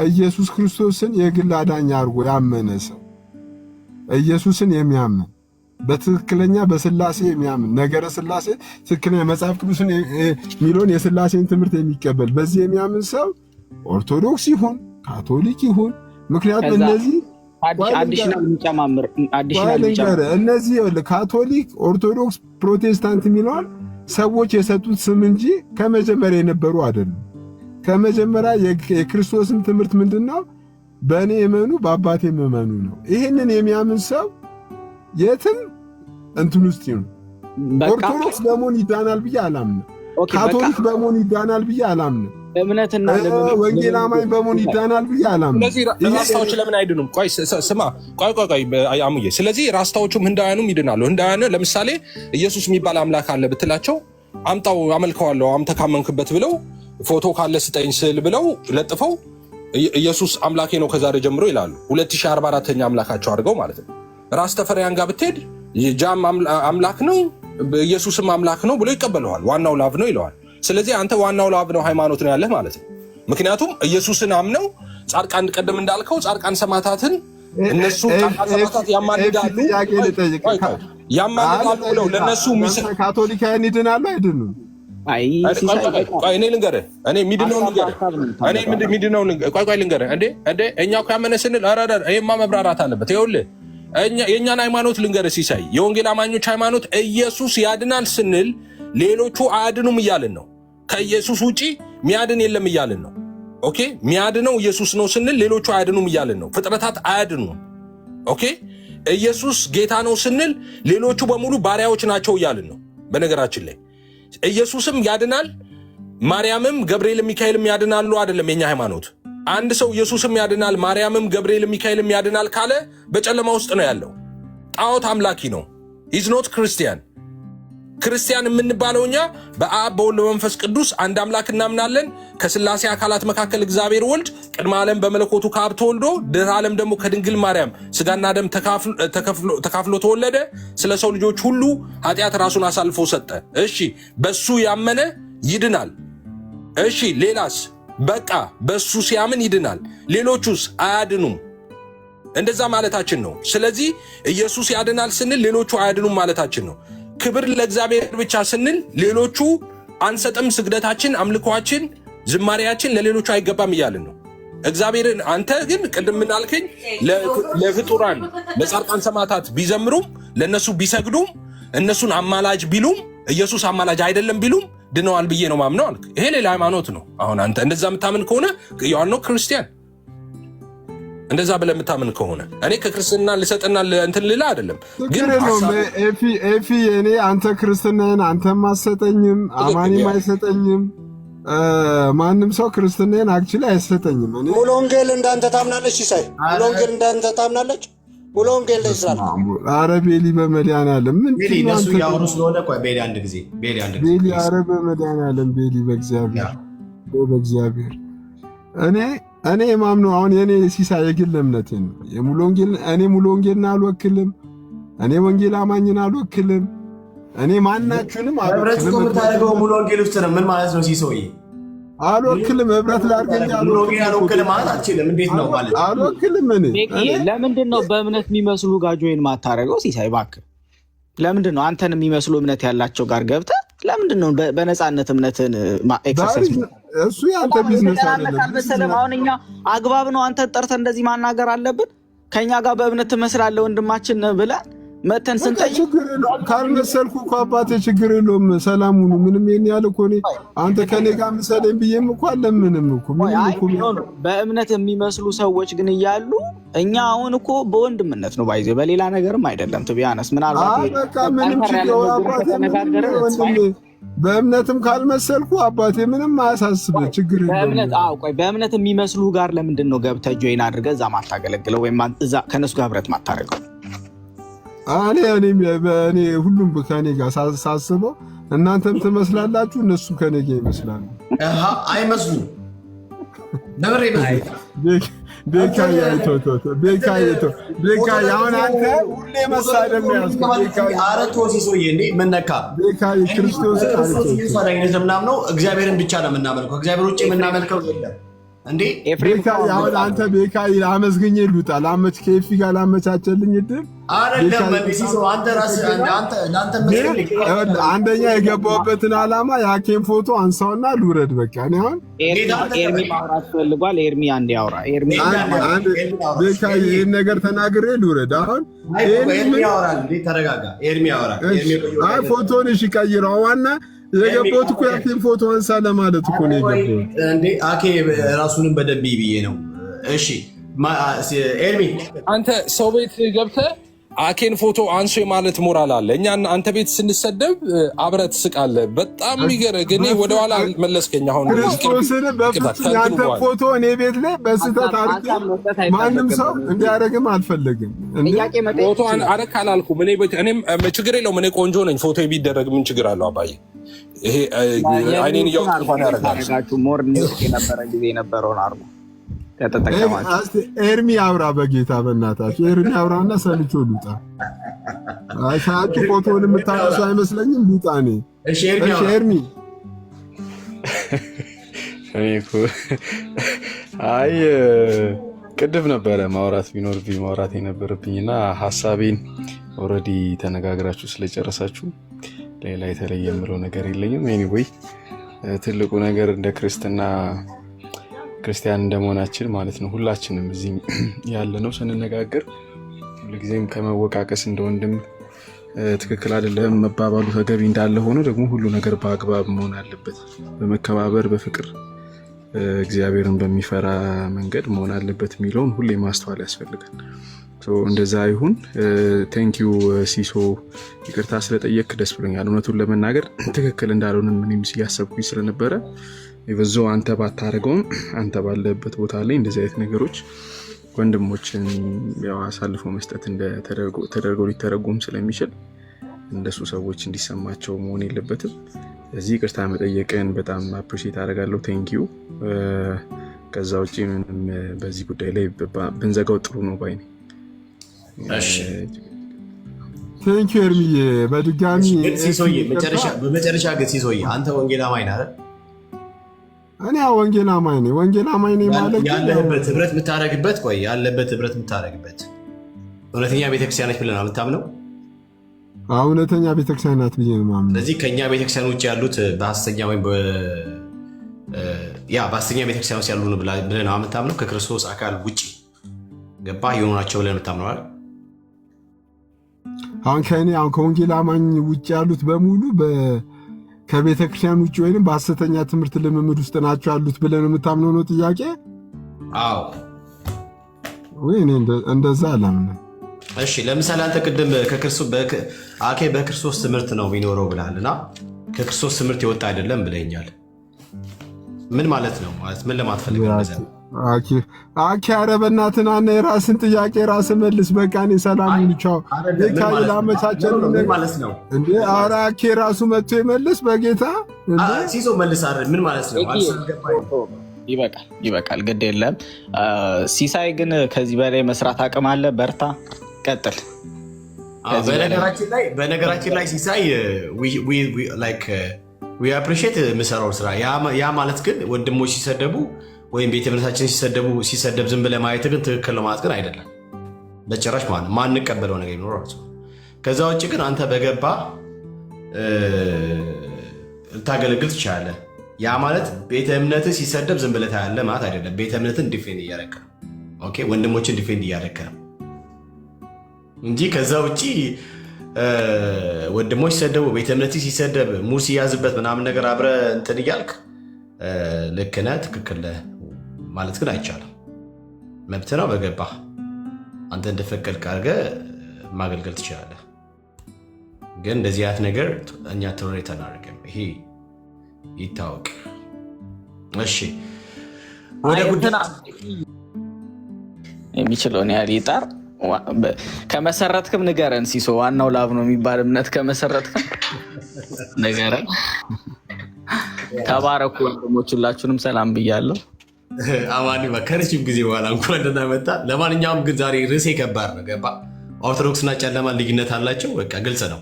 ኢየሱስ ክርስቶስን የግል አዳኝ አድርጎ ያመነ ሰው፣ ኢየሱስን የሚያምን በትክክለኛ በስላሴ የሚያምን ነገረ ስላሴ ትክክለኛ መጽሐፍ ቅዱስን የሚለውን የስላሴን ትምህርት የሚቀበል በዚህ የሚያምን ሰው ኦርቶዶክስ ይሁን ካቶሊክ ይሁን፣ ምክንያቱም እነዚህ እነዚህ ካቶሊክ፣ ኦርቶዶክስ፣ ፕሮቴስታንት የሚለውን ሰዎች የሰጡት ስም እንጂ ከመጀመሪያ የነበሩ አይደሉም። ከመጀመሪያ የክርስቶስን ትምህርት ምንድነው? በእኔ እመኑ በአባቴም እመኑ ነው። ይህንን የሚያምን ሰው የትም እንትን ውስጥ ይሁን ኦርቶዶክስ በመሆን ይዳናል ብዬ አላምንም። ካቶሊክ በመሆን ይዳናል ብዬ አላምንም። እምነትና ወንጌል አማኝ በመሆን ይዳናል ብዬ አላምንም። ስለዚህ ራስታዎች ለምን አይድኑም? ቆይ ስማ፣ ቆይ አሙዬ። ስለዚህ ራስታዎቹም ህንዳውያኑም ይድናሉ። ህንዳውያኑ ለምሳሌ ኢየሱስ የሚባል አምላክ አለ ብትላቸው አምጣው አመልከዋለሁ አንተ ካመንክበት ብለው ፎቶ ካለ ስጠኝ ስል ብለው ለጥፈው ኢየሱስ አምላኬ ነው ከዛሬ ጀምሮ ይላሉ። 2044ኛ አምላካቸው አድርገው ማለት ነው። ራስ ተፈሪያን ጋር ብትሄድ ጃም አምላክ ነው ኢየሱስም አምላክ ነው ብሎ ይቀበለዋል። ዋናው ላቭ ነው ይለዋል። ስለዚህ አንተ ዋናው ላቭ ነው ሃይማኖት ነው ያለህ ማለት ነው። ምክንያቱም ኢየሱስን አምነው ጻድቃን ቀደም እንዳልከው ጻድቃን ሰማዕታትን እነሱ ሰማዕታት ያማልዳሉ ብለው ለነሱ ካቶሊካውያን ይድናሉ አይድኑም? እኔ ልንገርህ እኔ ሚድነው ልንገርህ እንዴ እኛ እኮ ያመነ ስንል ይሄማ መብራራት አለበት። ይኸውልህ የእኛን ሃይማኖት ልንገርህ ሲሳይ፣ የወንጌል አማኞች ሃይማኖት ኢየሱስ ያድናል ስንል ሌሎቹ አያድኑም እያልን ነው። ከኢየሱስ ውጪ ሚያድን የለም እያልን ነው። ኦኬ ሚያድነው ኢየሱስ ነው ስንል ሌሎቹ አያድኑም እያልን ነው። ፍጥረታት አያድኑም። ኦኬ ኢየሱስ ጌታ ነው ስንል ሌሎቹ በሙሉ ባሪያዎች ናቸው እያልን ነው። በነገራችን ላይ ኢየሱስም ያድናል፣ ማርያምም ገብርኤልም ሚካኤልም ያድናሉ አይደለም የኛ ሃይማኖት። አንድ ሰው ኢየሱስም ያድናል ማርያምም ገብርኤልም ሚካኤልም ያድናል ካለ በጨለማ ውስጥ ነው ያለው። ጣዖት አምላኪ ነው። ኢዝ ኖት ክርስቲያን። ክርስቲያን የምንባለው እኛ በአብ በወልድ በመንፈስ ቅዱስ አንድ አምላክ እናምናለን። ከስላሴ አካላት መካከል እግዚአብሔር ወልድ ቅድመ ዓለም በመለኮቱ ከአብ ተወልዶ ድህረ ዓለም ደግሞ ከድንግል ማርያም ስጋና ደም ተካፍሎ ተወለደ። ስለ ሰው ልጆች ሁሉ ኃጢአት ራሱን አሳልፎ ሰጠ። እሺ በሱ ያመነ ይድናል። እሺ ሌላስ? በቃ በሱ ሲያምን ይድናል። ሌሎቹስ አያድኑም። እንደዛ ማለታችን ነው። ስለዚህ ኢየሱስ ያድናል ስንል ሌሎቹ አያድኑም ማለታችን ነው። ክብር ለእግዚአብሔር ብቻ ስንል ሌሎቹ አንሰጥም። ስግደታችን፣ አምልኮአችን፣ ዝማሪያችን ለሌሎቹ አይገባም እያልን ነው። እግዚአብሔርን አንተ ግን ቅድም ምናልከኝ ለፍጡራን ለጻድቃን ሰማዕታት ቢዘምሩም ለነሱ ቢሰግዱም እነሱን አማላጅ ቢሉም ኢየሱስ አማላጅ አይደለም ቢሉም ድነዋል ብዬ ነው ማምነው አልክ። ይሄ ሌላ ሃይማኖት ነው። አሁን አንተ እንደዛ የምታምን ከሆነ ያው ነው ክርስቲያን። እንደዛ ብለህ የምታምን ከሆነ እኔ ከክርስትና ልሰጥና እንትን ልላ አይደለም። ግን ኤፊ እኔ አንተ ክርስትናን አንተም አትሰጠኝም፣ አማኒም አይሰጠኝም። ማንም ሰው ክርስትናን አክቹሊ አይሰጠኝም። እኔ ሙሉ ወንጌል እንዳንተ ታምናለች ሲሳይ? ሙሉ ወንጌል እንዳንተ ታምናለች? ሙሉ ወንጌል ላይ ይስራል። ኧረ ቤሊ በመድኃኒዓለም ምን ቤሊ እነሱ ያወሩ ስለሆነ ቆይ ቤሊ አንድ ጊዜ ቤሊ ኧረ በመድኃኒዓለም ቤሊ በእግዚአብሔር እኔ የማምነው አሁን የኔ ሲሳይ የግል እምነቴ ነው። የሙሉ ወንጌል እኔ ሙሉ ወንጌልን አልወክልም። እኔ ወንጌል አማኝን አልወክልም። እኔ ማናችሁንም ህብረት እኮ የምታደርገው ሙሉ ወንጌል ውስጥ ነው። ምን ማለት ነው ሲሶዬ? አልወክልም። ህብረት ላድርገኝ ሙሉ ወንጌል አልወክልም ማለት አልችልም። እንዴት ነው ማለት? አልወክልም። እኔ ለምንድን ነው በእምነት የሚመስሉ ጋር ጆይን ማታረገው ሲሳይ? እባክህ ለምንድን ነው አንተን የሚመስሉ እምነት ያላቸው ጋር ገብተህ ለምንድን ነው በነፃነት እምነትን ኤክሰርሳይዝ? እሱ ያንተ ቢዝነስ አይደለም። አሁን እኛ አግባብ ነው አንተን ጠርተን እንደዚህ ማናገር አለብን? ከኛ ጋር በእምነት ትመስላለህ ወንድማችን ብለን መተን ስንጠይቅ ካልመሰልኩ እኮ አባቴ ችግር የለውም። ሰላሙኑ ምንም ይሄን ያለ እኮ እኔ አንተ ከኔ ጋር መሰለኝ ብዬም እኮ አለምንም እኮ በእምነት የሚመስሉ ሰዎች ግን እያሉ እኛ አሁን እኮ በወንድምነት ነው ባይዘ በሌላ ነገርም አይደለም። ትቢያነስ ምናልባት በቃ ምንም ችግር አባቴ በእምነትም ካልመሰልኩ አባቴ ምንም አያሳስብ ችግር በእምነት ቆይ በእምነት የሚመስሉ ጋር ለምንድን ነው ገብተህ ጆይን አድርገህ እዛ ማታገለግለው ወይም እዛ ከነሱ ጋር ህብረት ማታረገው? እኔ ሁሉም ከኔ ጋር ሳስበው እናንተም ትመስላላችሁ፣ እነሱ ከኔ ጋር ይመስላሉ። አይመስሉም። ነብሬ ቤካዬ አሁን አንተ ሁሌ መሳደብ ነው ያዝከው። አረቶ ሲሶዬ እንዴ ምን ነካ? ቤካዬ ክርስቶስ ምናምነው እግዚአብሔርን ብቻ ነው የምናመልከው። እግዚአብሔር ውጭ የምናመልከው የለም። እንዴ ቤካዬ አሁን አንተ ቤካዬ አመስግኜ ልውጣ ላመች ከኤፊ ጋር ላመቻቸልኝ እድል አይደለም። አንተ ራስህ አንደኛ የገባሁበትን ዓላማ የሀኬም ፎቶ አንሳውና ልውረድ። በቃ እኔ አሁን ኤርሚ ማውራት ፈልጓል። ኤርሚ አንድ ያውራ። ኤርሚ ቤካዬ ይህን ነገር ተናግሬ ልውረድ። አሁን ኤርሚ ያወራል። ተረጋጋ። ኤርሚ ያወራል። አይ ፎቶን እሺ ቀይረው ዋና የገባሁት እኮ የአኬን ፎቶ አንሳ ለማለት እኮ ነው የገባሁት። እንዴ አኬ ራሱንም በደንብ ብዬ ነው። እሺ ኤርሚ አንተ ሰው ቤት ገብተህ አኬን ፎቶ አንሶ ማለት ሞራል አለ። እኛ አንተ ቤት ስንሰደብ አብረህ ትስቃለህ። በጣም የሚገርህ ግን ወደኋላ መለስከኝ። አሁን ያንተ ፎቶ እኔ ቤት ላይ በስህተት አድርጌ ማንም ሰው እንዲያደርግም አልፈለግም። ፎቶ አረክ አላልኩም። እኔም ችግር የለውም። እኔ ቆንጆ ነኝ። ፎቶ ቢደረግ ምን ችግር አለው? አባዬ ይሄ አይኔን እያወጡ እንኳን ያደርጋል። ሞር የነበረ ጊዜ የነበረውን አርጎ ኤርሚ አውራ በጌታ በእናታችሁ ኤርሚ አውራና ሰልቾ ልውጣ። ሰዓቱ ፎቶን የምታነሱ አይመስለኝም። ልውጣ እኔ። እሺ ኤርሚ አይ ቅድም ነበረ ማውራት ቢኖርብኝ ማውራት የነበረብኝና ሀሳቤን ኦልሬዲ ተነጋግራችሁ ስለጨረሳችሁ ሌላ የተለየ የምለው ነገር የለኝም። ኤኒዌይ ትልቁ ነገር እንደ ክርስቲያን እንደመሆናችን ማለት ነው ሁላችንም እዚህ ያለ ነው ስንነጋገር ሁልጊዜም ከመወቃቀስ እንደ ወንድም ትክክል አይደለም መባባሉ ተገቢ እንዳለ ሆኖ ደግሞ ሁሉ ነገር በአግባብ መሆን አለበት። በመከባበር በፍቅር እግዚአብሔርን በሚፈራ መንገድ መሆን አለበት የሚለውን ሁሌ ማስተዋል ያስፈልጋል። እንደዛ ይሁን። ቴንኪዩ ሲሶ፣ ይቅርታ ስለጠየቅ ደስ ብሎኛል። እውነቱን ለመናገር ትክክል እንዳልሆነ ምንም ሲያሰብኩኝ ስለነበረ ይበዞ አንተ ባታረገውም አንተ ባለበት ቦታ ላይ እንደዚህ አይነት ነገሮች ወንድሞችን ያው አሳልፎ መስጠት ተደርገው ሊተረጎም ስለሚችል እንደሱ ሰዎች እንዲሰማቸው መሆን የለበትም። እዚህ ይቅርታ መጠየቅን በጣም አፕሪሼት አደርጋለሁ። ቴንኪዩ። ከዛ ውጭ ምንም በዚህ ጉዳይ ላይ ብንዘጋው ጥሩ ነው ባይ ነኝ። ቴንኪዩ ኤርሚዬ። በድጋሚ በመጨረሻ ግን ሲሶዬ አንተ ወንጌል አማኝ ነህ አይደል? እኔ ወንጌል አማኝ ነኝ። ወንጌል አማኝ ነኝ ማለት ያለበት ህብረት የምታደርግበት ያለበት ህብረት የምታደርግበት እውነተኛ ቤተክርስቲያን ነች ብለህ ነው የምታምነው? እውነተኛ ቤተክርስቲያን ናት ብዬ ነው የማምነው። ስለዚህ ከእኛ ቤተክርስቲያን ውጭ ያሉት በሐሰተኛ ወይም በሐሰተኛ ቤተክርስቲያን ውስጥ ያሉ ብለህ ነው የምታምነው? ከክርስቶስ አካል ውጭ ገባ የሆኑ ናቸው ብለህ ነው የምታምነው አይደል? አሁን ከወንጌል አማኝ ውጭ ያሉት በሙሉ ከቤተ ክርስቲያን ውጭ ወይም በሐሰተኛ ትምህርት ልምምድ ውስጥ ናቸው ያሉት ብለን የምታምነው ነው ጥያቄ? አዎ ወይ? እኔ እንደዛ አላምንም። እሺ ለምሳሌ አንተ ቅድም አኬ በክርስቶስ ትምህርት ነው የሚኖረው ብለሃል እና ከክርስቶስ ትምህርት የወጣ አይደለም ብለኛል። ምን ማለት ነው? ማለት ምን ለማትፈልግ ነው? አኪ ኧረ በእናትህ ና የራስን ጥያቄ ራስህ መልስ። በቃ እኔ ሰላም ይልቻው ሚካኤል አመቻቸን ማለት ነው እንዴ? ኧረ አኪ ራሱ መጥቶ ይመልስ በጌታ ሲሶ መልስ። አይደል ምን ማለት ነው? ይበቃል፣ ግድ የለም። ሲሳይ ግን ከዚህ በላይ መስራት አቅም አለ። በርታ፣ ቀጥል። በነገራችን ላይ ሲሳይ ዊ አፕሪሺየት የምሰራው ስራ። ያ ማለት ግን ወንድሞች ሲሰደቡ ወይም ቤተ እምነታችን ሲሰደብ ዝም ብለህ ማየት ግን ትክክል ነው ማለት ግን አይደለም በጭራሽ። ማለት ማንቀበለው ነገር ይኖራል። ከዛ ውጭ ግን አንተ በገባ ልታገለግል ትችላለህ። ያ ማለት ቤተ እምነትህ ሲሰደብ ዝም ብለህ ታያለህ ማለት አይደለም። ቤተ እምነትን ዲፌንድ እያደረክ ነው። ኦኬ፣ ወንድሞችን ዲፌንድ እያደረክ ነው እንጂ ከዛ ውጭ ወንድሞች ሲሰደቡ ቤተ እምነትህ ሲሰደብ ሙር ሲያዝበት ምናምን ነገር አብረህ እንትን እያልክ ልክ ነህ፣ ትክክል ማለት ግን አይቻልም። መብት ነው። በገባ አንተ እንደፈቀድክ አድርገህ ማገልገል ትችላለህ። ግን እንደዚህ አይነት ነገር እኛ ቶለሬት አናደርግም። ይሄ ይታወቅ። እሺ፣ ወደ ጉዳይ የሚችለውን ያህል ይጣር። ከመሰረትክም ንገረን ሲሶ። ዋናው ላብ ነው የሚባል እምነት ከመሰረትክም ንገረን። ተባረኩ ወንድሞች፣ ሁላችሁንም ሰላም ብያለሁ። አማኒ ከረጅም ጊዜ በኋላ እንኳን ደህና መጣ። ለማንኛውም ግን ዛሬ ርዕሴ ከባድ ነው። ገባ? ኦርቶዶክስና ጨለማ ልዩነት አላቸው። በቃ ግልጽ ነው።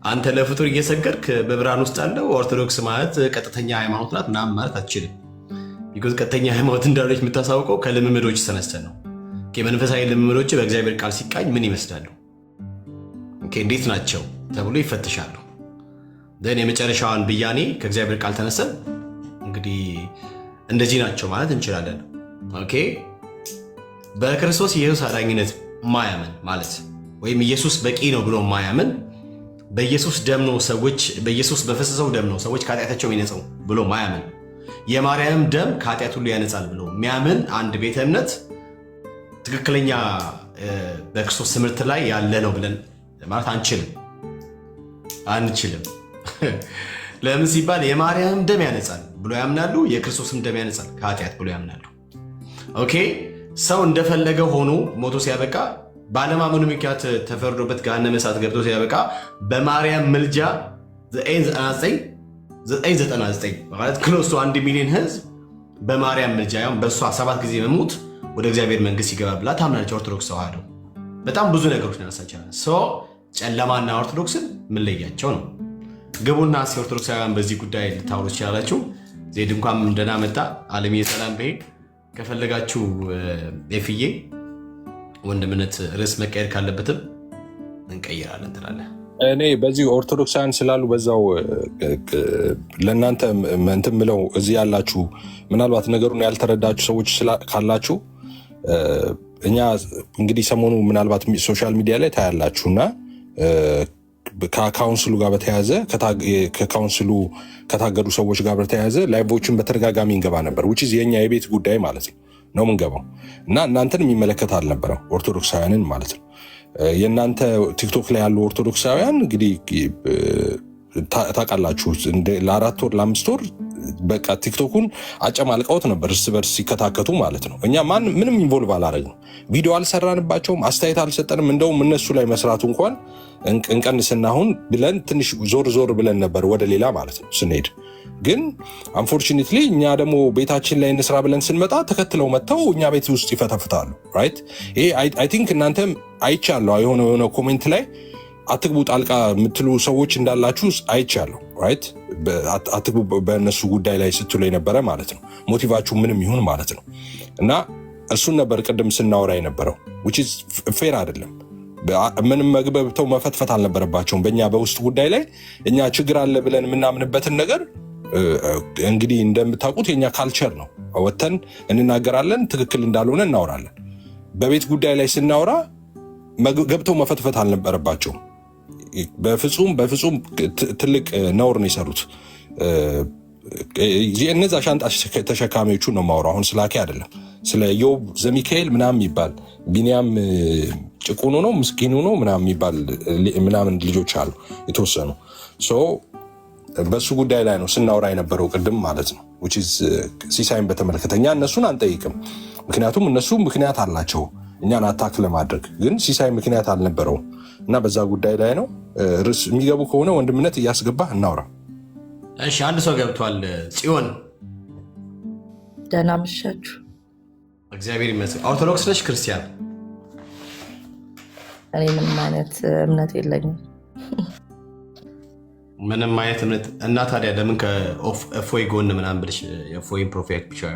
አንተ ለፍጡር እየሰገድክ በብርሃን ውስጥ አለው። ኦርቶዶክስ ማለት ቀጥተኛ ሃይማኖት ናት ምናምን ማለት አትችልም። ቢኮዝ ቀጥተኛ ሃይማኖት እንዳለች የምታሳውቀው ከልምምዶች ተነስተን ነው። መንፈሳዊ ልምምዶች በእግዚአብሔር ቃል ሲቃኝ ምን ይመስላሉ፣ እንዴት ናቸው ተብሎ ይፈትሻሉ። ደን የመጨረሻዋን ብያኔ ከእግዚአብሔር ቃል ተነስተን እንግዲህ እንደዚህ ናቸው ማለት እንችላለን። ኦኬ፣ በክርስቶስ ኢየሱስ አዳኝነት ማያምን ማለት ወይም ኢየሱስ በቂ ነው ብሎ ማያምን፣ በኢየሱስ ደም ነው ሰዎች በኢየሱስ በፈሰሰው ደም ነው ሰዎች ከኃጢአታቸው የሚነጹ ብሎ ማያምን፣ የማርያም ደም ከኃጢአት ሁሉ ያነጻል ብሎ የሚያምን አንድ ቤተ እምነት ትክክለኛ በክርስቶስ ትምህርት ላይ ያለ ነው ብለን ማለት አንችልም። ለምን ሲባል የማርያም ደም ያነጻል ብሎ ያምናሉ፣ የክርስቶስም ደም ያነጻል ከኃጢአት ብሎ ያምናሉ። ኦኬ፣ ሰው እንደፈለገ ሆኖ ሞቶ ሲያበቃ ባለማመኑ ምክንያት ተፈርዶበት ገሃነመ እሳት ገብቶ ሲያበቃ በማርያም ምልጃ 999 ማለት ክሎስ 1 ሚሊዮን ህዝብ በማርያም ምልጃ በእሷ 7 ጊዜ መሞት ወደ እግዚአብሔር መንግስት ይገባ ብላ ታምናለች ኦርቶዶክስ ተዋህዶ። በጣም ብዙ ነገሮች ያነሳችላል። ጨለማና ኦርቶዶክስን ምንለያቸው ነው። ግቡና ኦርቶዶክሳውያን በዚህ ጉዳይ ልታወሩ ትችላላችሁ። ዜድ እንኳን ደህና መጣ። አለምዬ ሰላም በይ። ከፈለጋችሁ ኤፍዬ ወንድምነት ርዕስ መቀየር ካለበትም እንቀይራለን ትላለህ። እኔ በዚህ ኦርቶዶክሳውያን ስላሉ በዛው ለእናንተ እንትን ምለው እዚህ ያላችሁ ምናልባት ነገሩን ያልተረዳችሁ ሰዎች ካላችሁ እኛ እንግዲህ ሰሞኑ ምናልባት ሶሻል ሚዲያ ላይ ታያላችሁና ከካውንስሉ ጋር በተያያዘ ከካውንስሉ ከታገዱ ሰዎች ጋር በተያያዘ ላይቮችን በተደጋጋሚ እንገባ ነበር። which is የኛ የቤት ጉዳይ ማለት ነው ምንገባው እና እናንተን የሚመለከት አልነበረም ኦርቶዶክሳውያንን ማለት ነው። የእናንተ ቲክቶክ ላይ ያሉ ኦርቶዶክሳውያን እንግዲህ ታውቃላችሁ ለ4 ወር ለ5 ወር በቃ ቲክቶኩን አጨማልቀውት ነበር እርስ በርስ ሲከታከቱ ማለት ነው። እኛ ምንም ኢንቮልቭ አላደረግንም፣ ቪዲዮ አልሰራንባቸውም፣ አስተያየት አልሰጠንም። እንደውም እነሱ ላይ መስራቱ እንኳን እንቀንስና አሁን ብለን ትንሽ ዞር ብለን ነበር ወደ ሌላ ማለት ነው ስንሄድ። ግን አንፎርቹኔትሊ እኛ ደግሞ ቤታችን ላይ እንስራ ብለን ስንመጣ ተከትለው መጥተው እኛ ቤት ውስጥ ይፈተፍታሉ። ራይት ይሄ አይ ቲንክ እናንተም አይቻለሁ የሆነ ኮሜንት ላይ አትግቡ ጣልቃ የምትሉ ሰዎች እንዳላችሁ አይቻለሁ። ራይት አትግቡ በእነሱ ጉዳይ ላይ ስትሉ የነበረ ማለት ነው። ሞቲቫችሁ ምንም ይሁን ማለት ነው። እና እሱን ነበር ቅድም ስናወራ የነበረው which is ፌር አይደለም። ምንም መግበብተው መፈትፈት አልነበረባቸውም በእኛ በውስጥ ጉዳይ ላይ። እኛ ችግር አለ ብለን የምናምንበትን ነገር እንግዲህ እንደምታውቁት የኛ ካልቸር ነው። ወተን እንናገራለን፣ ትክክል እንዳልሆነ እናወራለን። በቤት ጉዳይ ላይ ስናወራ ገብተው መፈትፈት አልነበረባቸውም። በፍጹም ትልቅ ነውር ነው የሰሩት። እነዛ ሻንጣ ተሸካሚዎቹ ነው የማወራው። አሁን ስላኬ አይደለም፣ ስለ ዮብ ዘሚካኤል ምናምን የሚባል ቢኒያም ጭቁኑ ነው ምስኪኑ ነው ምናምን የሚባል ምናምን ልጆች አሉ የተወሰኑ። በሱ ጉዳይ ላይ ነው ስናወራ የነበረው ቅድም ማለት ነው። ሲሳይን በተመለከተ እኛ እነሱን አንጠይቅም፣ ምክንያቱም እነሱ ምክንያት አላቸው እኛን አታክ ለማድረግ። ግን ሲሳይ ምክንያት አልነበረውም እና በዛ ጉዳይ ላይ ነው ርዕስ የሚገቡ ከሆነ ወንድምነት እያስገባህ እናውራ። እሺ አንድ ሰው ገብቷል። ጽዮን ደህና መሻችሁ። እግዚአብሔር ይመስገን። ኦርቶዶክስ ነሽ ክርስቲያን? እኔ ምንም አይነት እምነት የለኝም። ምንም አይነት እምነት እና ታዲያ ለምን ከእፎይ ጎን ምናምን ብለሽ የእፎይን ፕሮፋይል ፒክቸር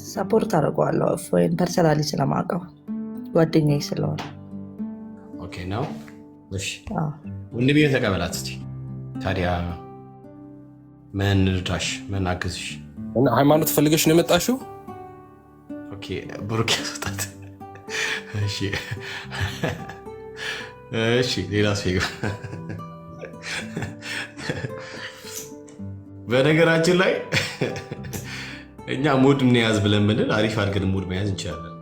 ሰፖርት አድርገዋለሁ? እፎይን ፐርሰናሊ ስለማውቀው ጓደኛዬ ስለሆነ። ኦኬ ነው። እሺ ወንድሜ ተቀበላት እስቲ። ታዲያ ምን ልርዳሽ? ምን አግዝሽ? እና ሃይማኖት ፈልገሽ ነው የመጣሽው? ኦኬ ብሩክ ያስወጣት። እሺ እሺ ሌላ ሰው በነገራችን ላይ እኛ ሙድ እንያዝ ብለን ብንል አሪፍ አድርገን ሙድ መያዝ እንችላለን።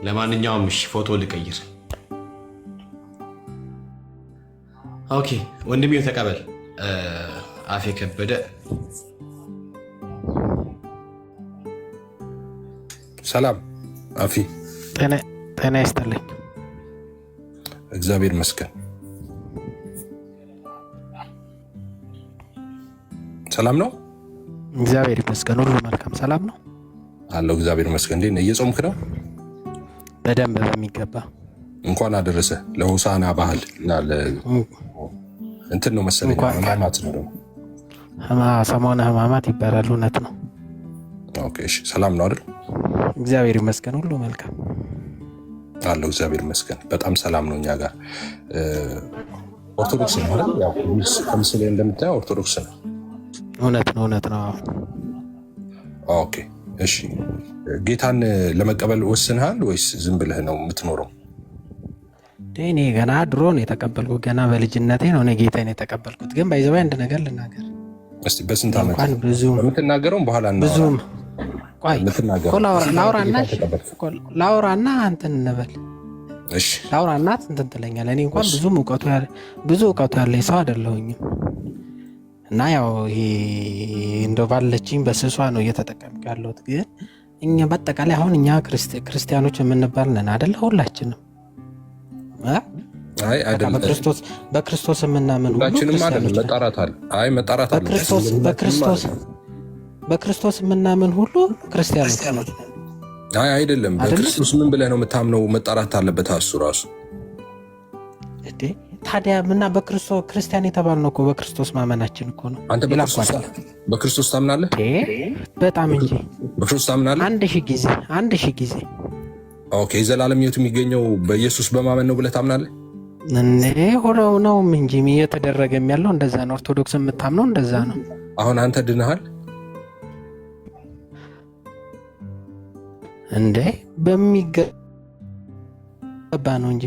ለማንኛውም እሺ ፎቶ ልቀይር። ኦኬ ወንድሜው ተቀበል። አፌ ከበደ ሰላም። አፊ ጤና ይስጥልኝ። እግዚአብሔር ይመስገን። ሰላም ነው? እግዚአብሔር ይመስገን፣ ሁሉ መልካም። ሰላም ነው አለው። እግዚአብሔር ይመስገን። እንዴት ነህ? እየጾምክ ነው? በደንብ በሚገባ። እንኳን አደረሰ ለሆሳና ባህል እና እንትን ነው መሰለኝ ህማማት ነው ደግሞ ሰሞነ ህማማት ይባላል። እውነት ነው። ኦኬ እሺ። ሰላም ነው አይደል? እግዚአብሔር ይመስገን፣ ሁሉ መልካም አለው። እግዚአብሔር ይመስገን። በጣም ሰላም ነው። እኛ ጋር ኦርቶዶክስ ነው አይደል? ያው ከምስሌ እንደምታየው ኦርቶዶክስ ነው። እውነት ነው፣ እውነት ነው። ኦኬ እሺ። ጌታን ለመቀበል ወስንሃል ወይስ ዝም ብለህ ነው የምትኖረው? እኔ ገና ድሮ ነው የተቀበልኩት። ገና በልጅነቴ ነው እኔ ጌታን የተቀበልኩት። ግን ባይዘባ አንድ ነገር ልናገር እስቲ። በስንት ዓመት እንኳን ብዙ የምትናገረው በኋላ ነው ብዙም ቆይ ላውራና እንትን እንበል። እሺ ላውራና እንትን ትለኛለህ። እኔ እንኳን ብዙ እውቀቱ ያለኝ ሰው አይደለሁኝም እና ያው ይሄ እንደው ባለችኝ በስሷ ነው እየተጠቀምኩ ያለሁት። ግን እኛ በአጠቃላይ አሁን እኛ ክርስቲያኖች የምንባል ነን አይደለ? ሁላችንም አይ አይደለም። በክርስቶስ የምናምን ሁላችንም አይደለም። መጣራት አለ። በክርስቶስ የምናምን ሁሉ ክርስቲያኖች ነን። አይ አይደለም። በክርስቶስ ምን ብለህ ነው የምታምነው? መጣራት አለበት እሱ ራሱ። ታዲያ ምና በክርስቶስ ክርስቲያን የተባልነው እኮ በክርስቶስ ማመናችን እኮ ነው። አንተ በክርስቶስ ታምናለህ? በጣም እንጂ። በክርስቶስ ታምናለህ? 1000 ጊዜ። ኦኬ። የዘላለም ሕይወት የሚገኘው በኢየሱስ በማመን ነው ብለህ ታምናለህ? እኔ ሆነው ነው እንጂ እየተደረገም ያለው እንደዛ ነው። ኦርቶዶክስ የምታምነው እንደዛ ነው። አሁን አንተ ድነሃል እንዴ? በሚገባ ነው እንጂ።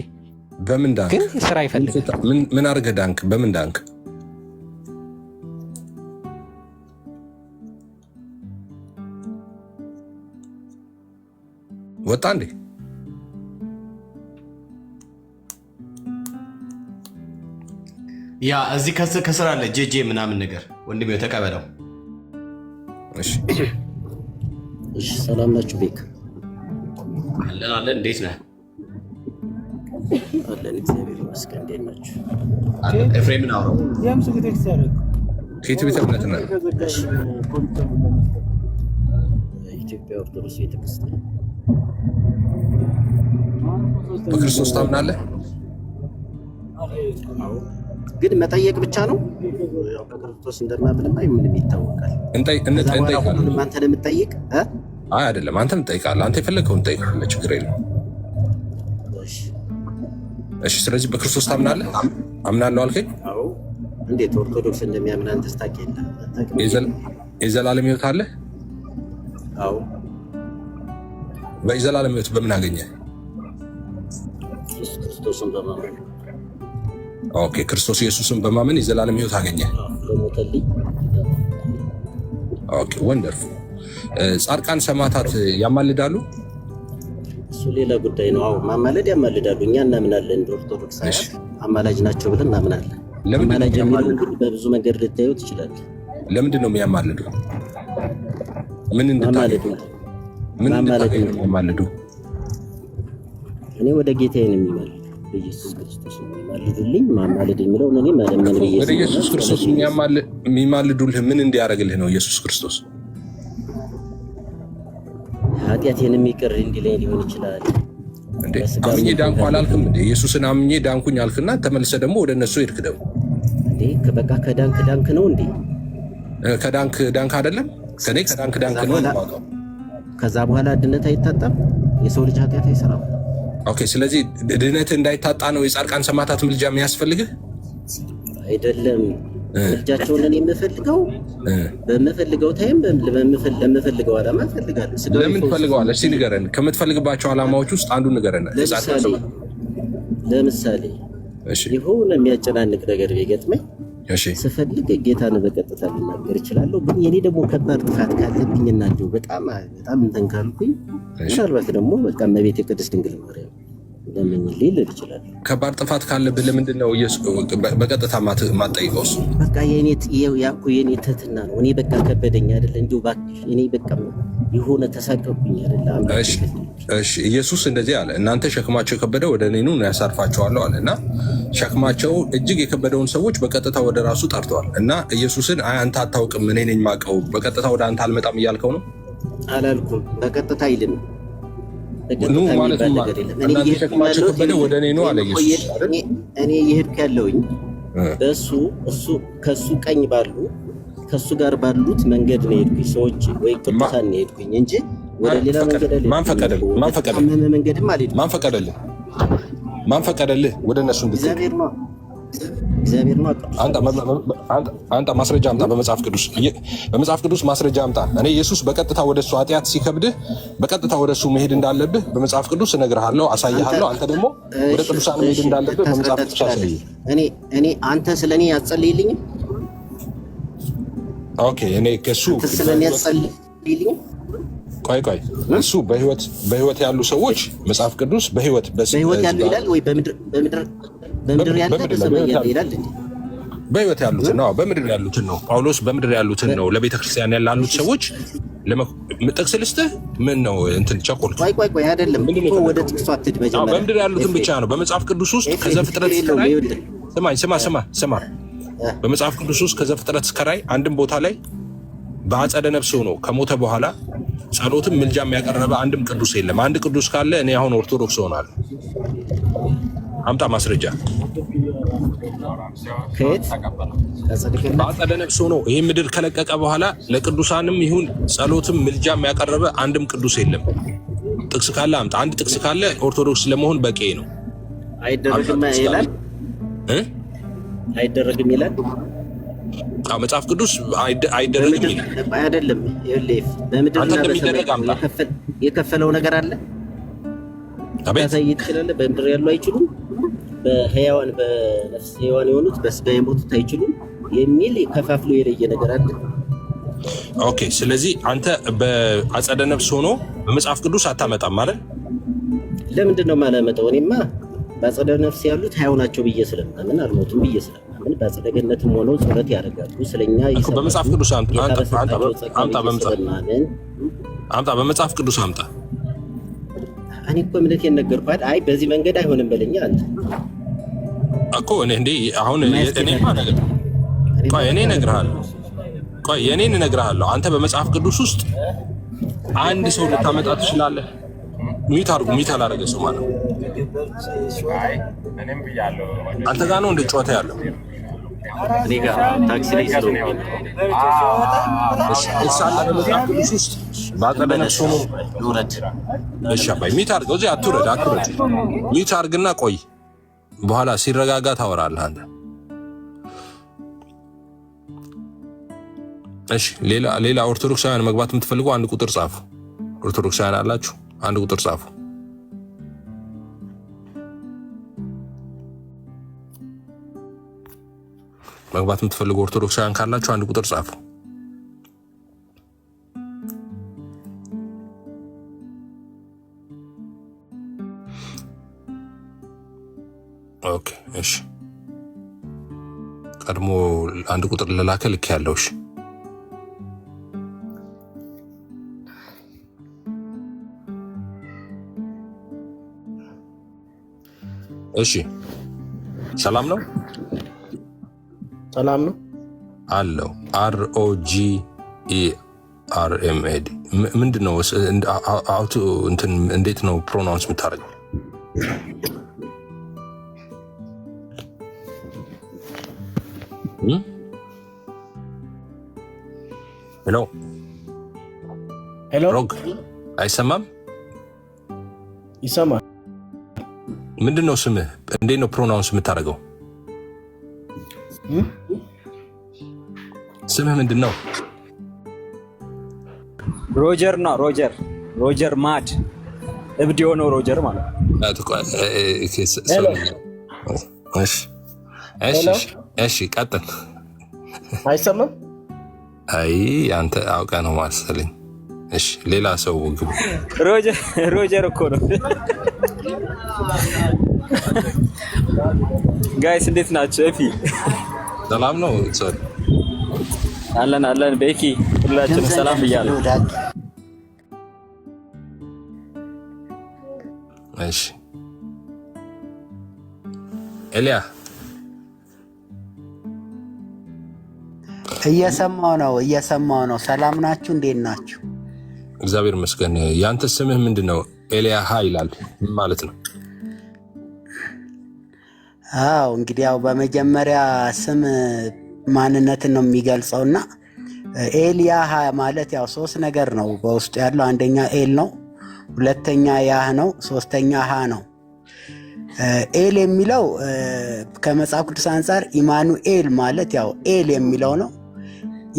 በምን ዳንክ? ግን ስራ ይፈልጋል። ምን አድርገህ ዳንክ? በምን ዳንክ? ወጣ እንዴ? ያ እዚህ ከስራ አለ ጄጄ ምናምን ነገር ወንድሜው ተቀበለው። እሺ እሺ። ሰላም ናችሁ? ቤክ አለን። እንዴት ነህ? አለን። እግዚአብሔር ይመስገን። እንዴት ናችሁ? ኤፍሬምን አውራው። ከየት ቤተ እምነት ነህ? ኢትዮጵያ ኦርቶዶክስ ቤተክርስቲያን። በክርስቶስ ታምናለህ? ግን መጠየቅ ብቻ ነው። ያው በክርስቶስ እንደማምንማ ምንም ይታወቃል። እንጠይቃለን። አንተ የምትጠይቅ? አይ አይደለም፣ አንተም ትጠይቃለህ። አንተ የፈለግከውን ትጠይቃለህ፣ ችግር የለም። እሺ። ስለዚህ በክርስቶስ ታምናለህ? አምናለሁ አልከኝ። አዎ። እንዴት ኦርቶዶክስ እንደሚያምን አንተስ ታውቂያለህ? የዘላለም ሕይወት አለ? አዎ። በዘላለም ሕይወት በምን አገኘህ? ክርስቶስን በማመን። ኦኬ። ክርስቶስ ኢየሱስን በማመን የዘላለም ሕይወት አገኘህ። ኦኬ፣ ወንደርፉል። ጻድቃን ሰማዕታት ያማልዳሉ? እሱ ሌላ ጉዳይ ነው። አዎ ማማለድ ያማልዳሉ። እኛ እናምናለን። እንደ ኦርቶዶክስ አማላጅ ናቸው ብለን እናምናለን። አማላጅ የሚለው በብዙ መንገድ ልታየው ትችላለህ። ለምንድን ነው የሚያማልዱ? ምን እንድታገኙ? ምን እንድታገኙ ነው የሚያማልዱ? እኔ ወደ ጌታዬ ነው የሚማልዱ፣ ኢየሱስ ክርስቶስ ነው የሚማልዱልኝ። ማማለድ የሚለው እኔ መለመን ብዬ ወደ ኢየሱስ ክርስቶስ የሚማልዱልህ ምን እንዲያደርግልህ ነው? ኢየሱስ ክርስቶስ ኃጢአቴንም ይቅር እንዲለኝ ሊሆን ይችላል። እንዴ አምኜ ዳንኩ አላልክም እንዴ? ኢየሱስን አምኜ ዳንኩኝ አልክና ተመልሰህ ደግሞ ወደ እነሱ ሄድክ። ደግሞ እንዴ በቃ ከዳንክ ነው እንዴ? ከዳንክ አይደለም ከኔ ከዳንክ ነው ማለት። ከዛ በኋላ ድነት አይታጣም፣ የሰው ልጅ ኃጢአት አይሰራም። ኦኬ፣ ስለዚህ ድነት እንዳይታጣ ነው የጻድቃን ሰማዕታት ምልጃ የሚያስፈልግህ አይደለም። ምልጃቸውን እኔ የምፈልገው በምፈልገው ታይም ለምፈልገው ዓላማ እፈልጋለሁ። ለምን ትፈልገዋለህ? እስኪ ንገረን። ከምትፈልግባቸው ዓላማዎች ውስጥ አንዱን ንገረን። ለምሳሌ የሆነ የሚያጨናንቅ ነገር ቢገጥመኝ ስፈልግ ጌታን በቀጥታ ልናገር እችላለሁ። ግን የኔ ደግሞ ከባድ ጥፋት ካለብኝና እንዲሁ በጣም እንትን ካልኩኝ ምናልባት ደግሞ በቃ እመቤቴ ቅድስት ድንግል ማርያም ለምን ሊል ይችላል። ከባድ ጥፋት ካለብህ ለምንድን ነው በቀጥታ ማጠይቀው? በቃ የኔ ትህትና ነው። እኔ በቃ ከበደኝ አይደለ እንዲሁ እባክሽ እኔ በቃ የሆነ ተሳቀቅኩኝ አይደለ። እሺ ኢየሱስ እንደዚህ አለ፣ እናንተ ሸክማቸው የከበደ ወደ እኔ ኑ ያሳርፋቸዋለሁ አለ። እና ሸክማቸው እጅግ የከበደውን ሰዎች በቀጥታ ወደ ራሱ ጠርተዋል። እና ኢየሱስን አንተ አታውቅም እኔ ነኝ የማውቀው በቀጥታ ወደ አንተ አልመጣም እያልከው ነው? አላልኩም። በቀጥታ አይልም ኑ ማለት ነው። እናንተ ሸክማቸው የከበደ ወደ እኔ ኑ አለ ኢየሱስ። እኔ እየሄድኩ ያለሁኝ ከሱ ቀኝ ባሉ ከሱ ጋር ባሉት መንገድ ነው የሄድኩኝ። ሰዎች ወይ ቅዱሳን ነው የሄድኩኝ እንጂ ወደ ሌላ መንገድ አለ። ማን ፈቀደልህ ወደ እነሱ እንድትሄድ? እግዚአብሔር ነው። አንተ ማስረጃ አምጣ። በመጽሐፍ ቅዱስ ማስረጃ አምጣ። እኔ ኢየሱስ በቀጥታ ወደ እሱ ኃጢአት ሲከብድህ በቀጥታ ወደ እሱ መሄድ እንዳለብህ በመጽሐፍ ቅዱስ እነግርሃለሁ፣ አሳይሃለሁ። አንተ ደግሞ ወደ ቅዱሳን መሄድ እንዳለብህ በመጽሐፍ ቅዱስ አሳይህ። እኔ አንተ ስለኔ ያጸልይልኝ። ኦኬ፣ እኔ ከሱ ስለኔ ያጸልይልኝ። ቆይ እሱ በህይወት ያሉ ሰዎች መጽሐፍ ቅዱስ በህይወት ያሉ ይላል ወይ በምድር ያለ በሰማይ ያለ ይላል? በህይወት ያሉትን ነው። በምድር ያሉትን ነው። ጳውሎስ በምድር ያሉትን ነው ለቤተ ክርስቲያን ያሉት ሰዎች ጥቅስ ልስጥህ። ምን ነው እንትን ቸኮል? ቆይ አይደለም እኮ ወደ ጥቅሱ አትሄድ። መጀመሪያ በምድር ያሉትን ብቻ ነው። በመጽሐፍ ቅዱስ ውስጥ ከዘፍጥረት እስከ ራዕይ ስማ። በመጽሐፍ ቅዱስ ውስጥ ከዘፍጥረት እስከ ራዕይ አንድም ቦታ ላይ በአጸደ ነፍስ ሆኖ ከሞተ በኋላ ጸሎትም ምልጃም ያቀረበ አንድም ቅዱስ የለም። አንድ ቅዱስ ካለ እኔ አሁን ኦርቶዶክስ ሆናለሁ። አምጣ ማስረጃ። ከየት? በአጸደ ነፍስ ሆኖ ይህ ምድር ከለቀቀ በኋላ ለቅዱሳንም ይሁን ጸሎትም ምልጃም ያቀረበ አንድም ቅዱስ የለም። ጥቅስ ካለ አምጣ። አንድ ጥቅስ ካለ ኦርቶዶክስ ለመሆን በቂ ነው። አይደረግም ይላል መጽሐፍ ቅዱስ አይደረግም ይላል። አይደለም በምድር የከፈለው ነገር አለ። ታሳይ ትችላለህ። በምድር ያሉ አይችሉም፣ በነፍስ ሕያዋን የሆኑት በስጋ የሞቱት አይችሉም የሚል ከፋፍሎ የለየ ነገር አለ። ኦኬ፣ ስለዚህ አንተ በአጸደ ነፍስ ሆኖ በመጽሐፍ ቅዱስ አታመጣም ማለት? ለምንድን ነው የማላመጣው? እኔማ በአጸደ ነፍስ ያሉት ሕያው ናቸው ብዬ ስለማምን አልሞቱም ብዬ ስለማምን በአጸደ ገነትም ሆነው ጸሎት ያደርጋሉ ስለኛ። በመጽሐፍ ቅዱስ አምጣ። በመጽሐፍ ቅዱስ አምጣ። እኔ እኮ እምነቴን ነገርኩህ። አይ በዚህ መንገድ አይሆንም በለኛ አንተ እኮ እኔ አሁን የኔን እነግርሃለሁ። አንተ በመጽሐፍ ቅዱስ ውስጥ አንድ ሰው ልታመጣ ትችላለህ? ሚት አላደረገ ሰው ማለት ነው። አንተ ጋር ነው እንደ ጨዋታ ያለው እኔ ጋር ታክሲ ላይ ስለሆነ እሳለ በመጽሐፍ ቅዱስ ውስጥ በአጸደ ነፍስ ሆኖ ይውረድ። እሺ አባይ ሚት አድርገው። እዚህ አትውረድ። ሚት አድርግና ቆይ፣ በኋላ ሲረጋጋ ታወራለህ አንተ። እሺ ሌላ ኦርቶዶክሳውያን መግባት የምትፈልጉ አንድ ቁጥር ጻፉ። ኦርቶዶክሳውያን አላችሁ? አንድ ቁጥር ጻፉ። መግባት የምትፈልጉ ኦርቶዶክሳውያን ካላችሁ አንድ ቁጥር ጻፉ። ኦኬ እሺ፣ ቀድሞ አንድ ቁጥር ለላከ ልክ ያለውሽ እሺ ሰላም ነው ሰላም ነው አለው ROGERMAD ምንድነው አውቶ እንትን እንዴት ነው ፕሮናውንስ የምታደርገው ሄሎ ሮግ አይሰማም ይሰማል ምንድነው ስምህ እንዴት ነው ፕሮናውንስ የምታደርገው ስምህ ምንድነው ሮጀር ነው ሮጀር ማድ እብድ የሆነው ሮጀር ማለት እሺ ቀጥል አይሰማም አይ አንተ አውቀህ ነው መሰለኝ እሺ ሌላ ሰው ግቡ ሮጀር እኮ ነው ጋይስ እንዴት ናችሁ ኤፊ ሰላም ነው ሶሪ አለን ቤኪ ሁላችንም ሰላም ብያለሁ እሺ ኤልያ እየሰማው ነው ሰላም ናችሁ እንዴት ናችሁ እግዚአብሔር ይመስገን ያንተ ስምህ ምንድነው ኤልያ ይላል ማለት ነው አው እንግዲህ ያው በመጀመሪያ ስም ማንነትን ነው የሚገልጸውና ኤልያ ማለት ያው ሶስት ነገር ነው በውስጡ ያለው አንደኛ ኤል ነው ሁለተኛ ያህ ነው ሶስተኛ ሀ ነው ኤል የሚለው ከመጽሐፍ ቅዱስ አንፃር ኢማኑኤል ማለት ያው ኤል የሚለው ነው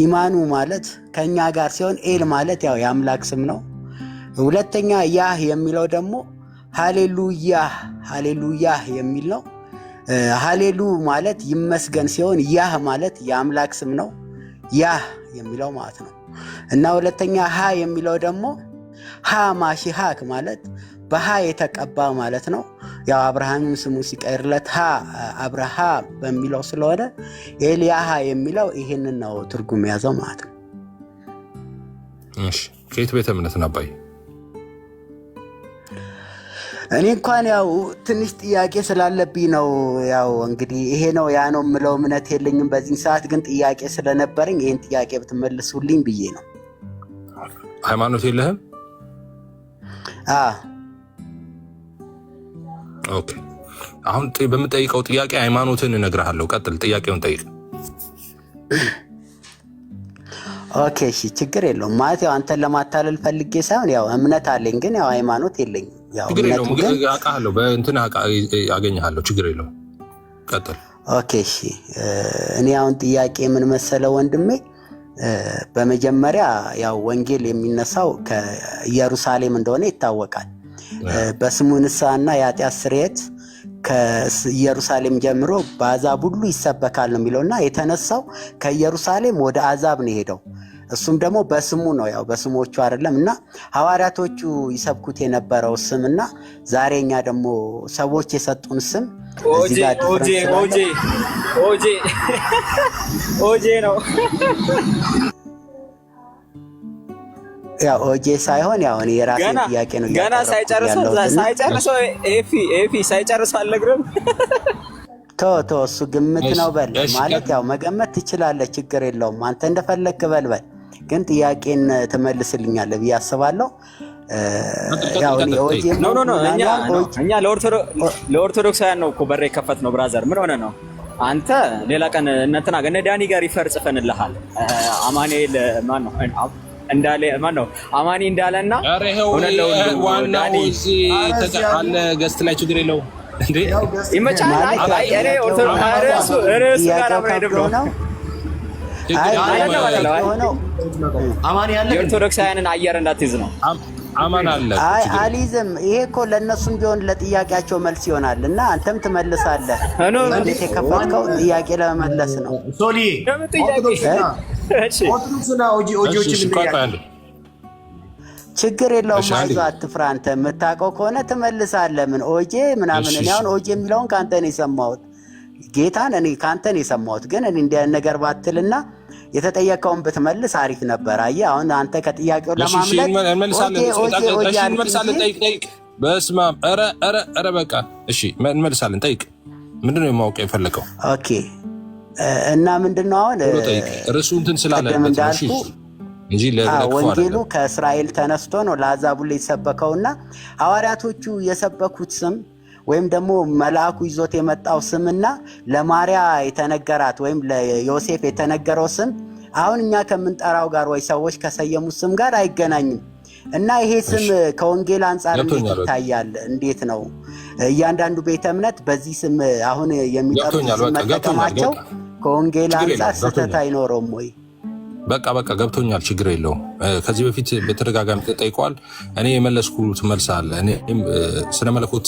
ኢማኑ ማለት ከኛ ጋር ሲሆን ኤል ማለት ያው የአምላክ ስም ነው ሁለተኛ ያህ የሚለው ደግሞ ሃሌሉያ የሚል ነው ሃሌሉ ማለት ይመስገን ሲሆን ያህ ማለት የአምላክ ስም ነው ያህ የሚለው ማለት ነው እና ሁለተኛ ሀ የሚለው ደግሞ ሀ ማሺሃክ ማለት በሃ የተቀባ ማለት ነው ያው አብርሃም ስሙ ሲቀርለት ሀ አብርሃ በሚለው ስለሆነ ኤልያህ የሚለው ይሄንን ነው ትርጉም ያዘው ማለት ነው እሺ ከየት ቤተ እምነት ነበር እኔ እንኳን ያው ትንሽ ጥያቄ ስላለብኝ ነው ያው እንግዲህ ይሄ ነው ያ ነው ምለው እምነት የለኝም በዚህ ሰዓት ግን ጥያቄ ስለነበረኝ ይሄን ጥያቄ ብትመልሱልኝ ብዬ ነው ሃይማኖት የለህም ኦኬ አሁን በምጠይቀው ጥያቄ ሃይማኖትን እነግርሃለሁ ቀጥል ጥያቄውን ጠይቅ ኦኬ እሺ ችግር የለውም ማለት ያው አንተን ለማታለል ፈልጌ ሳይሆን ያው እምነት አለኝ ግን ያው ሃይማኖት የለኝም ያው ችግር የለውም አውቃለሁ በእንትን አገኘሃለሁ ችግር የለውም ቀጥል ኦኬ እሺ እኔ አሁን ጥያቄ ምን መሰለ ወንድሜ በመጀመሪያ ያው ወንጌል የሚነሳው ከኢየሩሳሌም እንደሆነ ይታወቃል በስሙ ንስሐና የኃጢአት ስርየት ከኢየሩሳሌም ጀምሮ በአሕዛብ ሁሉ ይሰበካል ነው የሚለውና የተነሳው ከኢየሩሳሌም ወደ አሕዛብ ነው ሄደው እሱም ደግሞ በስሙ ነው ያው በስሞቹ አይደለም እና ሐዋርያቶቹ ይሰብኩት የነበረው ስምና ዛሬኛ ደግሞ ሰዎች የሰጡን ስም ኦጄ ነው ያው ኦጄ ሳይሆን ያው እኔ የራሴ ጥያቄ ነው ገና ሳይጨርሰው ኤፊ ሳይጨርሰው አልነግርም ቶ እሱ ግምት ነው በል ማለት ያው መገመት ትችላለህ ችግር የለውም አንተ እንደፈለክ በልበል ግን ጥያቄን ትመልስልኛለህ ብዬ አስባለሁ ያው እኔ ኦጄ እኛ ለኦርቶዶክሳውያን ነው እኮ በር የከፈት ነው ብራዘር ምን ሆነ ነው አንተ ሌላ ቀን እንትና ገነ ዳኒ ጋር ይፈርጽፈንልሃል አማኑኤል ማን ነው እንዳለ ማን ነው አማኒ እንዳለና ዋናው እዚህ ተቃለ ገስት ላይ ችግር የለው እንዴ ይመቻል አይ እኔ ኦርቶዶክስ ጋር አብረን ነው አማኒ ያለ የኦርቶዶክሳውያንን አየር እንዳትይዝ ነው አማን አለ አይ አሊዝም ይሄ እኮ ለነሱም ቢሆን ለጥያቄያቸው መልስ ይሆናልና አንተም ትመልሳለህ እንዴት የከፈትከው ጥያቄ ለመመለስ ነው ሶሊ ኦርቶዶክስና ኦጂዎችን ችግር የለውም አይዞህ አትፍራ አንተ የምታውቀው ከሆነ ትመልሳለህ ምን ኦጄ ምናምን እኔ አሁን ኦጄ የሚለውን ከአንተ ነው የሰማሁት ጌታን እኔ ካንተን የሰማሁት ግን እኔ እንደ ነገር ባትልና የተጠየቀውን ብትመልስ አሪፍ ነበር። አየህ አሁን አንተ ከጥያቄው ለማምለጥ እንመልሳለን። ጠይቅ። በስመ አብ ኧረ በቃ እሺ እንመልሳለን። ጠይቅ። ምንድነው የማወቅ የፈለከው? ኦኬ እና ምንድነው አሁን ርዕሱ እንትን ስላለበት እንዳልኩ ወንጌሉ ከእስራኤል ተነስቶ ነው ለአሕዛብ ሁሉ የሰበከውና ሐዋርያቶቹ የሰበኩት ስም ወይም ደግሞ መልአኩ ይዞት የመጣው ስምና ለማርያ የተነገራት ወይም ለዮሴፍ የተነገረው ስም አሁን እኛ ከምንጠራው ጋር ወይ ሰዎች ከሰየሙት ስም ጋር አይገናኝም። እና ይሄ ስም ከወንጌል አንጻር እንዴት ይታያል? እንዴት ነው እያንዳንዱ ቤተ እምነት በዚህ ስም አሁን የሚጠሩት ስም መጠቀማቸው ከወንጌል አንጻር ስህተት አይኖረውም ወይ? በቃ ገብቶኛል። ችግር የለውም። ከዚህ በፊት በተደጋጋሚ ተጠይቀዋል። እኔ የመለስኩት መልስ አለ። እኔም ስነ መለኮት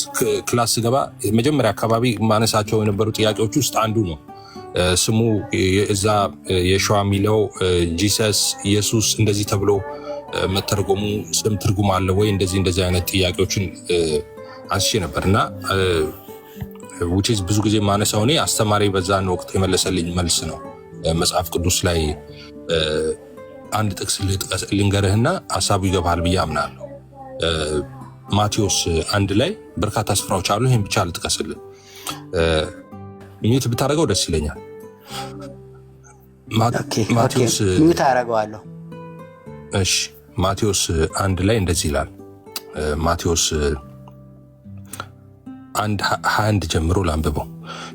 ክላስ ስገባ መጀመሪያ አካባቢ ማነሳቸው የነበሩ ጥያቄዎች ውስጥ አንዱ ነው። ስሙ እዛ የሸዋ የሚለው ጂሰስ ኢየሱስ እንደዚህ ተብሎ መተርጎሙ ስም ትርጉም አለ ወይ? እንደዚህ አይነት ጥያቄዎችን አንስቼ ነበር እና ብዙ ጊዜ ማነሳው እኔ አስተማሪ በዛን ወቅት የመለሰልኝ መልስ ነው። መጽሐፍ ቅዱስ ላይ አንድ ጥቅስ ልንገርህና ሀሳቡ ይገባል ብዬ አምናለሁ። ማቴዎስ 1 ላይ በርካታ ስፍራዎች አሉ። ይህን ብቻ ልጥቀስልህ። ሚዩት ብታደርገው ደስ ይለኛል። ማቴዎስ ሚዩት አደርገዋለሁ። እሺ ማቴዎስ 1 ላይ እንደዚህ ይላል። ማቴዎስ 1:21 ጀምሮ ላንብበው።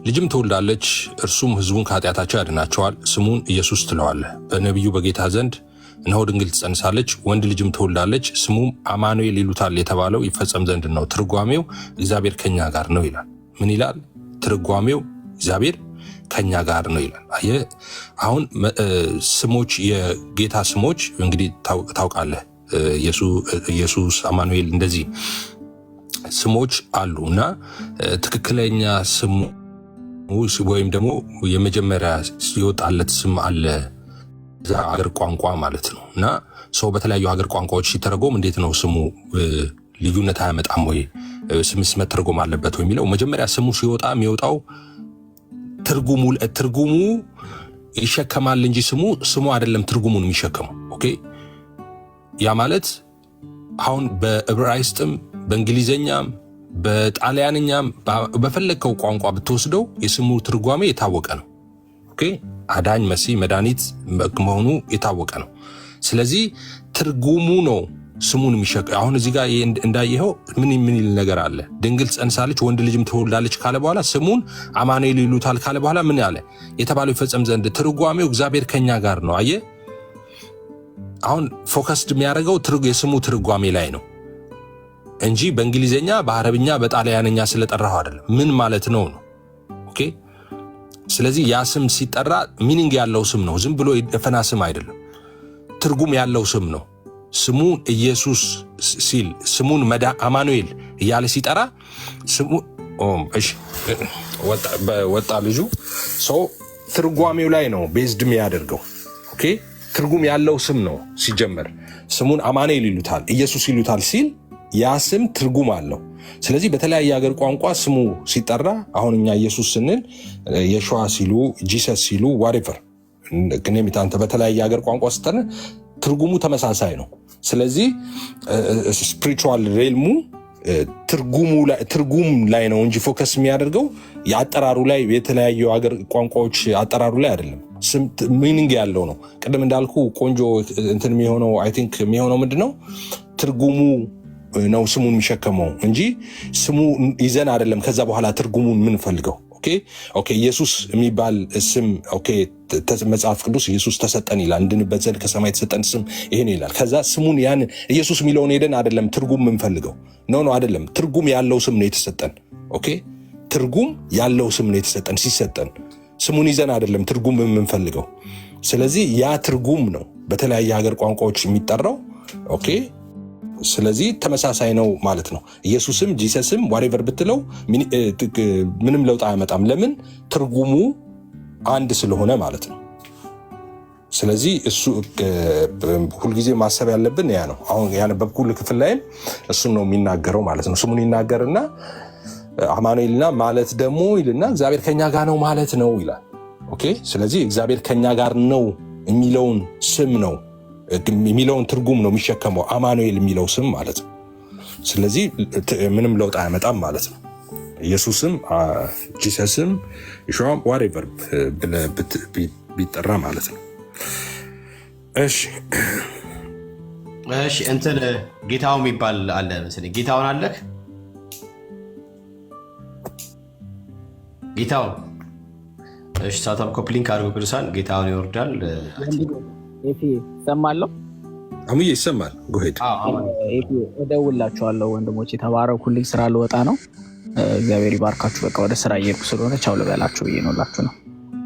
ልጅም ትወልዳለች፣ እርሱም ሕዝቡን ከኃጢአታቸው ያድናቸዋል። ስሙን ኢየሱስ ትለዋለህ። በነቢዩ በጌታ ዘንድ እነሆ ድንግል ትጸንሳለች፣ ወንድ ልጅም ትወልዳለች፣ ስሙም አማኑኤል ይሉታል የተባለው ይፈጸም ዘንድ ነው። ትርጓሜው እግዚአብሔር ከኛ ጋር ነው ይላል። ምን ይላል? ትርጓሜው እግዚአብሔር ከኛ ጋር ነው ይላል። አየህ አሁን ስሞች፣ የጌታ ስሞች እንግዲህ ታውቃለህ፣ ኢየሱስ፣ አማኑኤል እንደዚህ ስሞች አሉ እና ትክክለኛ ስሙ ወይም ደግሞ የመጀመሪያ የወጣለት ስም አለ እዛ አገር ቋንቋ ማለት ነው። እና ሰው በተለያዩ ሀገር ቋንቋዎች ሲተረጎም እንዴት ነው ስሙ ልዩነት አያመጣም ወይ? ስምስ መተርጎም አለበት ወይ የሚለው መጀመሪያ ስሙ ሲወጣ የሚወጣው ትርጉሙ ይሸከማል እንጂ ስሙ አይደለም ትርጉሙን የሚሸከመው። ኦኬ ያ ማለት አሁን በዕብራይስጥም በእንግሊዘኛም በጣሊያንኛም በፈለግከው ቋንቋ ብትወስደው የስሙ ትርጓሜ የታወቀ ነው። ኦኬ አዳኝ፣ መሲህ፣ መድኃኒት መሆኑ የታወቀ ነው። ስለዚህ ትርጉሙ ነው ስሙን የሚሸከ አሁን እዚህ ጋር እንዳየኸው ምን ይል ነገር አለ? ድንግል ትጸንሳለች ወንድ ልጅም ትወልዳለች ካለ በኋላ ስሙን አማኑኤል ይሉታል ካለ በኋላ ምን አለ? የተባለው ይፈጸም ዘንድ ትርጓሜው እግዚአብሔር ከኛ ጋር ነው። አየህ አሁን ፎከስድ የሚያደርገው የስሙ ትርጓሜ ላይ ነው እንጂ በእንግሊዝኛ፣ በአረብኛ፣ በጣሊያንኛ ስለጠራው አይደለም። ምን ማለት ነው ነው። ኦኬ ስለዚህ ያ ስም ሲጠራ ሚኒንግ ያለው ስም ነው። ዝም ብሎ የደፈና ስም አይደለም። ትርጉም ያለው ስም ነው። ስሙን ኢየሱስ ሲል ስሙን አማኑኤል እያለ ሲጠራ ስሙ ወጣ ልጁ ሰው ትርጓሜው ላይ ነው ቤዝድ የሚያደርገው። ኦኬ ትርጉም ያለው ስም ነው። ሲጀመር ስሙን አማኑኤል ይሉታል ኢየሱስ ይሉታል ሲል ያ ስም ትርጉም አለው። ስለዚህ በተለያየ ሀገር ቋንቋ ስሙ ሲጠራ አሁን እኛ ኢየሱስ ስንል የሸዋ ሲሉ ጂሰስ ሲሉ ዋሬቨር ግኔሚታንተ በተለያየ ሀገር ቋንቋ ስትጠራ ትርጉሙ ተመሳሳይ ነው። ስለዚህ ስፒሪቹዋል ሬልሙ ትርጉም ላይ ነው እንጂ ፎከስ የሚያደርገው የአጠራሩ ላይ የተለያዩ ሀገር ቋንቋዎች አጠራሩ ላይ አይደለም። ሚኒንግ ያለው ነው። ቅድም እንዳልኩ ቆንጆ እንትን የሚሆነው አይ ቲንክ የሚሆነው ምንድነው ትርጉሙ ነው ስሙን የሚሸከመው እንጂ ስሙ ይዘን አይደለም። ከዛ በኋላ ትርጉሙን የምንፈልገው ኦኬ ኢየሱስ የሚባል ስም ኦኬ መጽሐፍ ቅዱስ ኢየሱስ ተሰጠን ይላል፣ እንድንበት ዘንድ ከሰማይ የተሰጠን ስም ይሄን ይላል። ከዛ ስሙን ያን ኢየሱስ የሚለውን ሄደን አይደለም ትርጉም የምንፈልገው ነው አይደለም። ትርጉም ያለው ስም ነው የተሰጠን። ኦኬ ትርጉም ያለው ስም ነው የተሰጠን። ሲሰጠን ስሙን ይዘን አይደለም ትርጉም የምንፈልገው። ስለዚህ ያ ትርጉም ነው በተለያየ ሀገር ቋንቋዎች የሚጠራው። ኦኬ ስለዚህ ተመሳሳይ ነው ማለት ነው። ኢየሱስም ጂሰስም ዋሬቨር ብትለው ምንም ለውጥ አያመጣም። ለምን? ትርጉሙ አንድ ስለሆነ ማለት ነው። ስለዚህ እሱ ሁልጊዜ ማሰብ ያለብን ያ ነው። አሁን ያነበብኩልህ ክፍል ላይም እሱን ነው የሚናገረው ማለት ነው። ስሙን ይናገርና አማኑኤልና ማለት ደግሞ ይልና እግዚአብሔር ከኛ ጋር ነው ማለት ነው ይላል። ኦኬ። ስለዚህ እግዚአብሔር ከኛ ጋር ነው የሚለውን ስም ነው የሚለውን ትርጉም ነው የሚሸከመው አማኑኤል የሚለው ስም ማለት ነው። ስለዚህ ምንም ለውጥ አያመጣም ማለት ነው። ኢየሱስም ጂሰስም ይሾም ዋሬቨር ቢጠራ ማለት ነው። እሺ እንትን ጌታው የሚባል አለ መሰለኝ። ጌታውን አለህ? ጌታውን እሺ፣ ሳታም ኮፕሊንክ አድርጎ ቅዱሳን ጌታውን ይወርዳል። ሰማለሁ አሙዬ ይሰማል። ጎሄድ እደውላችኋለሁ ወንድሞች፣ የተባረኩልኝ። ስራ ልወጣ ነው። እግዚአብሔር ይባርካችሁ። በቃ ወደ ስራ እየሄድኩ ስለሆነ ቻው ልበላችሁ ብዬ ነው ላችሁ ነው።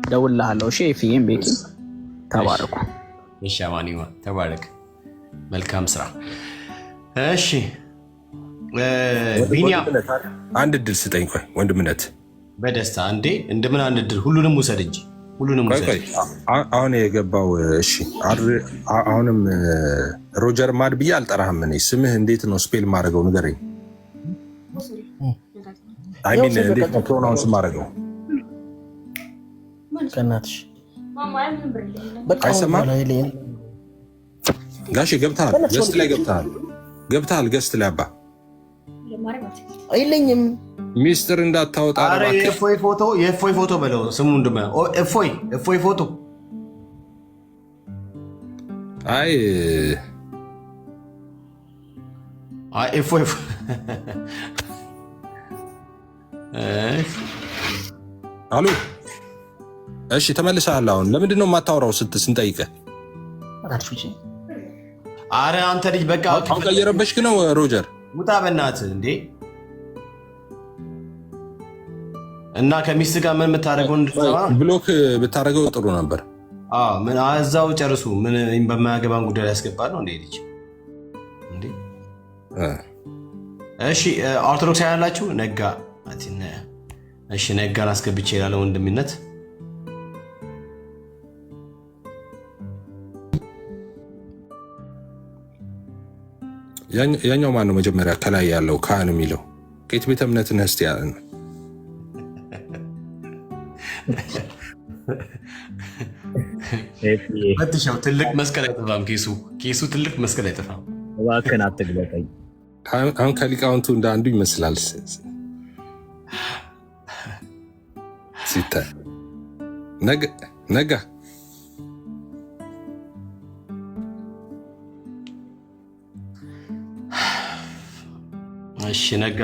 እደውልልሃለሁ። እሺ ኤፍዬም ቤኪ ተባረኩ። እሺ አማኒማ ተባረክ። መልካም ስራ። እሺ ቢኒያም አንድ እድል ስጠኝ። ቆይ ወንድምነት በደስታ እንዴ እንደምን አንድ እድል ሁሉንም ውሰድ እንጂ ሁሉንም ውሰድ። አሁን የገባው እሺ፣ አሁንም ሮጀር ማድ ብዬ አልጠራህም። እኔ ስምህ እንዴት ነው ስፔል ማድረገው ንገረኝ። አይ ሚን እንዴት ነው ፕሮናውንስ ማድረገው? ከናትሽ አይሰማም? ጋሼ ገብተሃል፣ ገስት ላይ ገብተሃል፣ ገስት ላይ አባ አይለኝም። ሚስጥር እንዳታወጣ የእፎይ ፎቶ በለው ስሙ እንደማ እፎይ ፎቶ። አይ እፎይ አሉ። እሺ ተመልሰሃል። አሁን ለምንድን ነው የማታወራው ስንጠይቅህ? አረ አንተ ልጅ በቃ አሁን እየረበሽክ ነው ሮጀር። ውጣ በእናትህ እንዴ! እና ከሚስት ጋር ምን የምታደርገው ብሎክ ብታደርገው ጥሩ ነበር። ምን እዛው ጨርሱ። ምን በማያገባን ጉዳይ ላይ ያስገባ ነው እንዴ ልጅ እንዴ? እሺ ኦርቶዶክስ ያላችሁ ነጋ እሺ ነጋን አስገብቼ ይላል ወንድምነት። ያኛው ማን ነው መጀመሪያ ከላይ ያለው ካህን የሚለው ከየት ቤተ እምነት ነህ? እስቲ ያለ ፈትሸው። ትልቅ መስቀል አይጠፋም ኬሱ ትልቅ መስቀል አይጠፋም። እባክህን አትግለጠኝ። አሁን ከሊቃውንቱ እንደ አንዱ ይመስላል ሲታይ። ነጋ እሺ ነጋ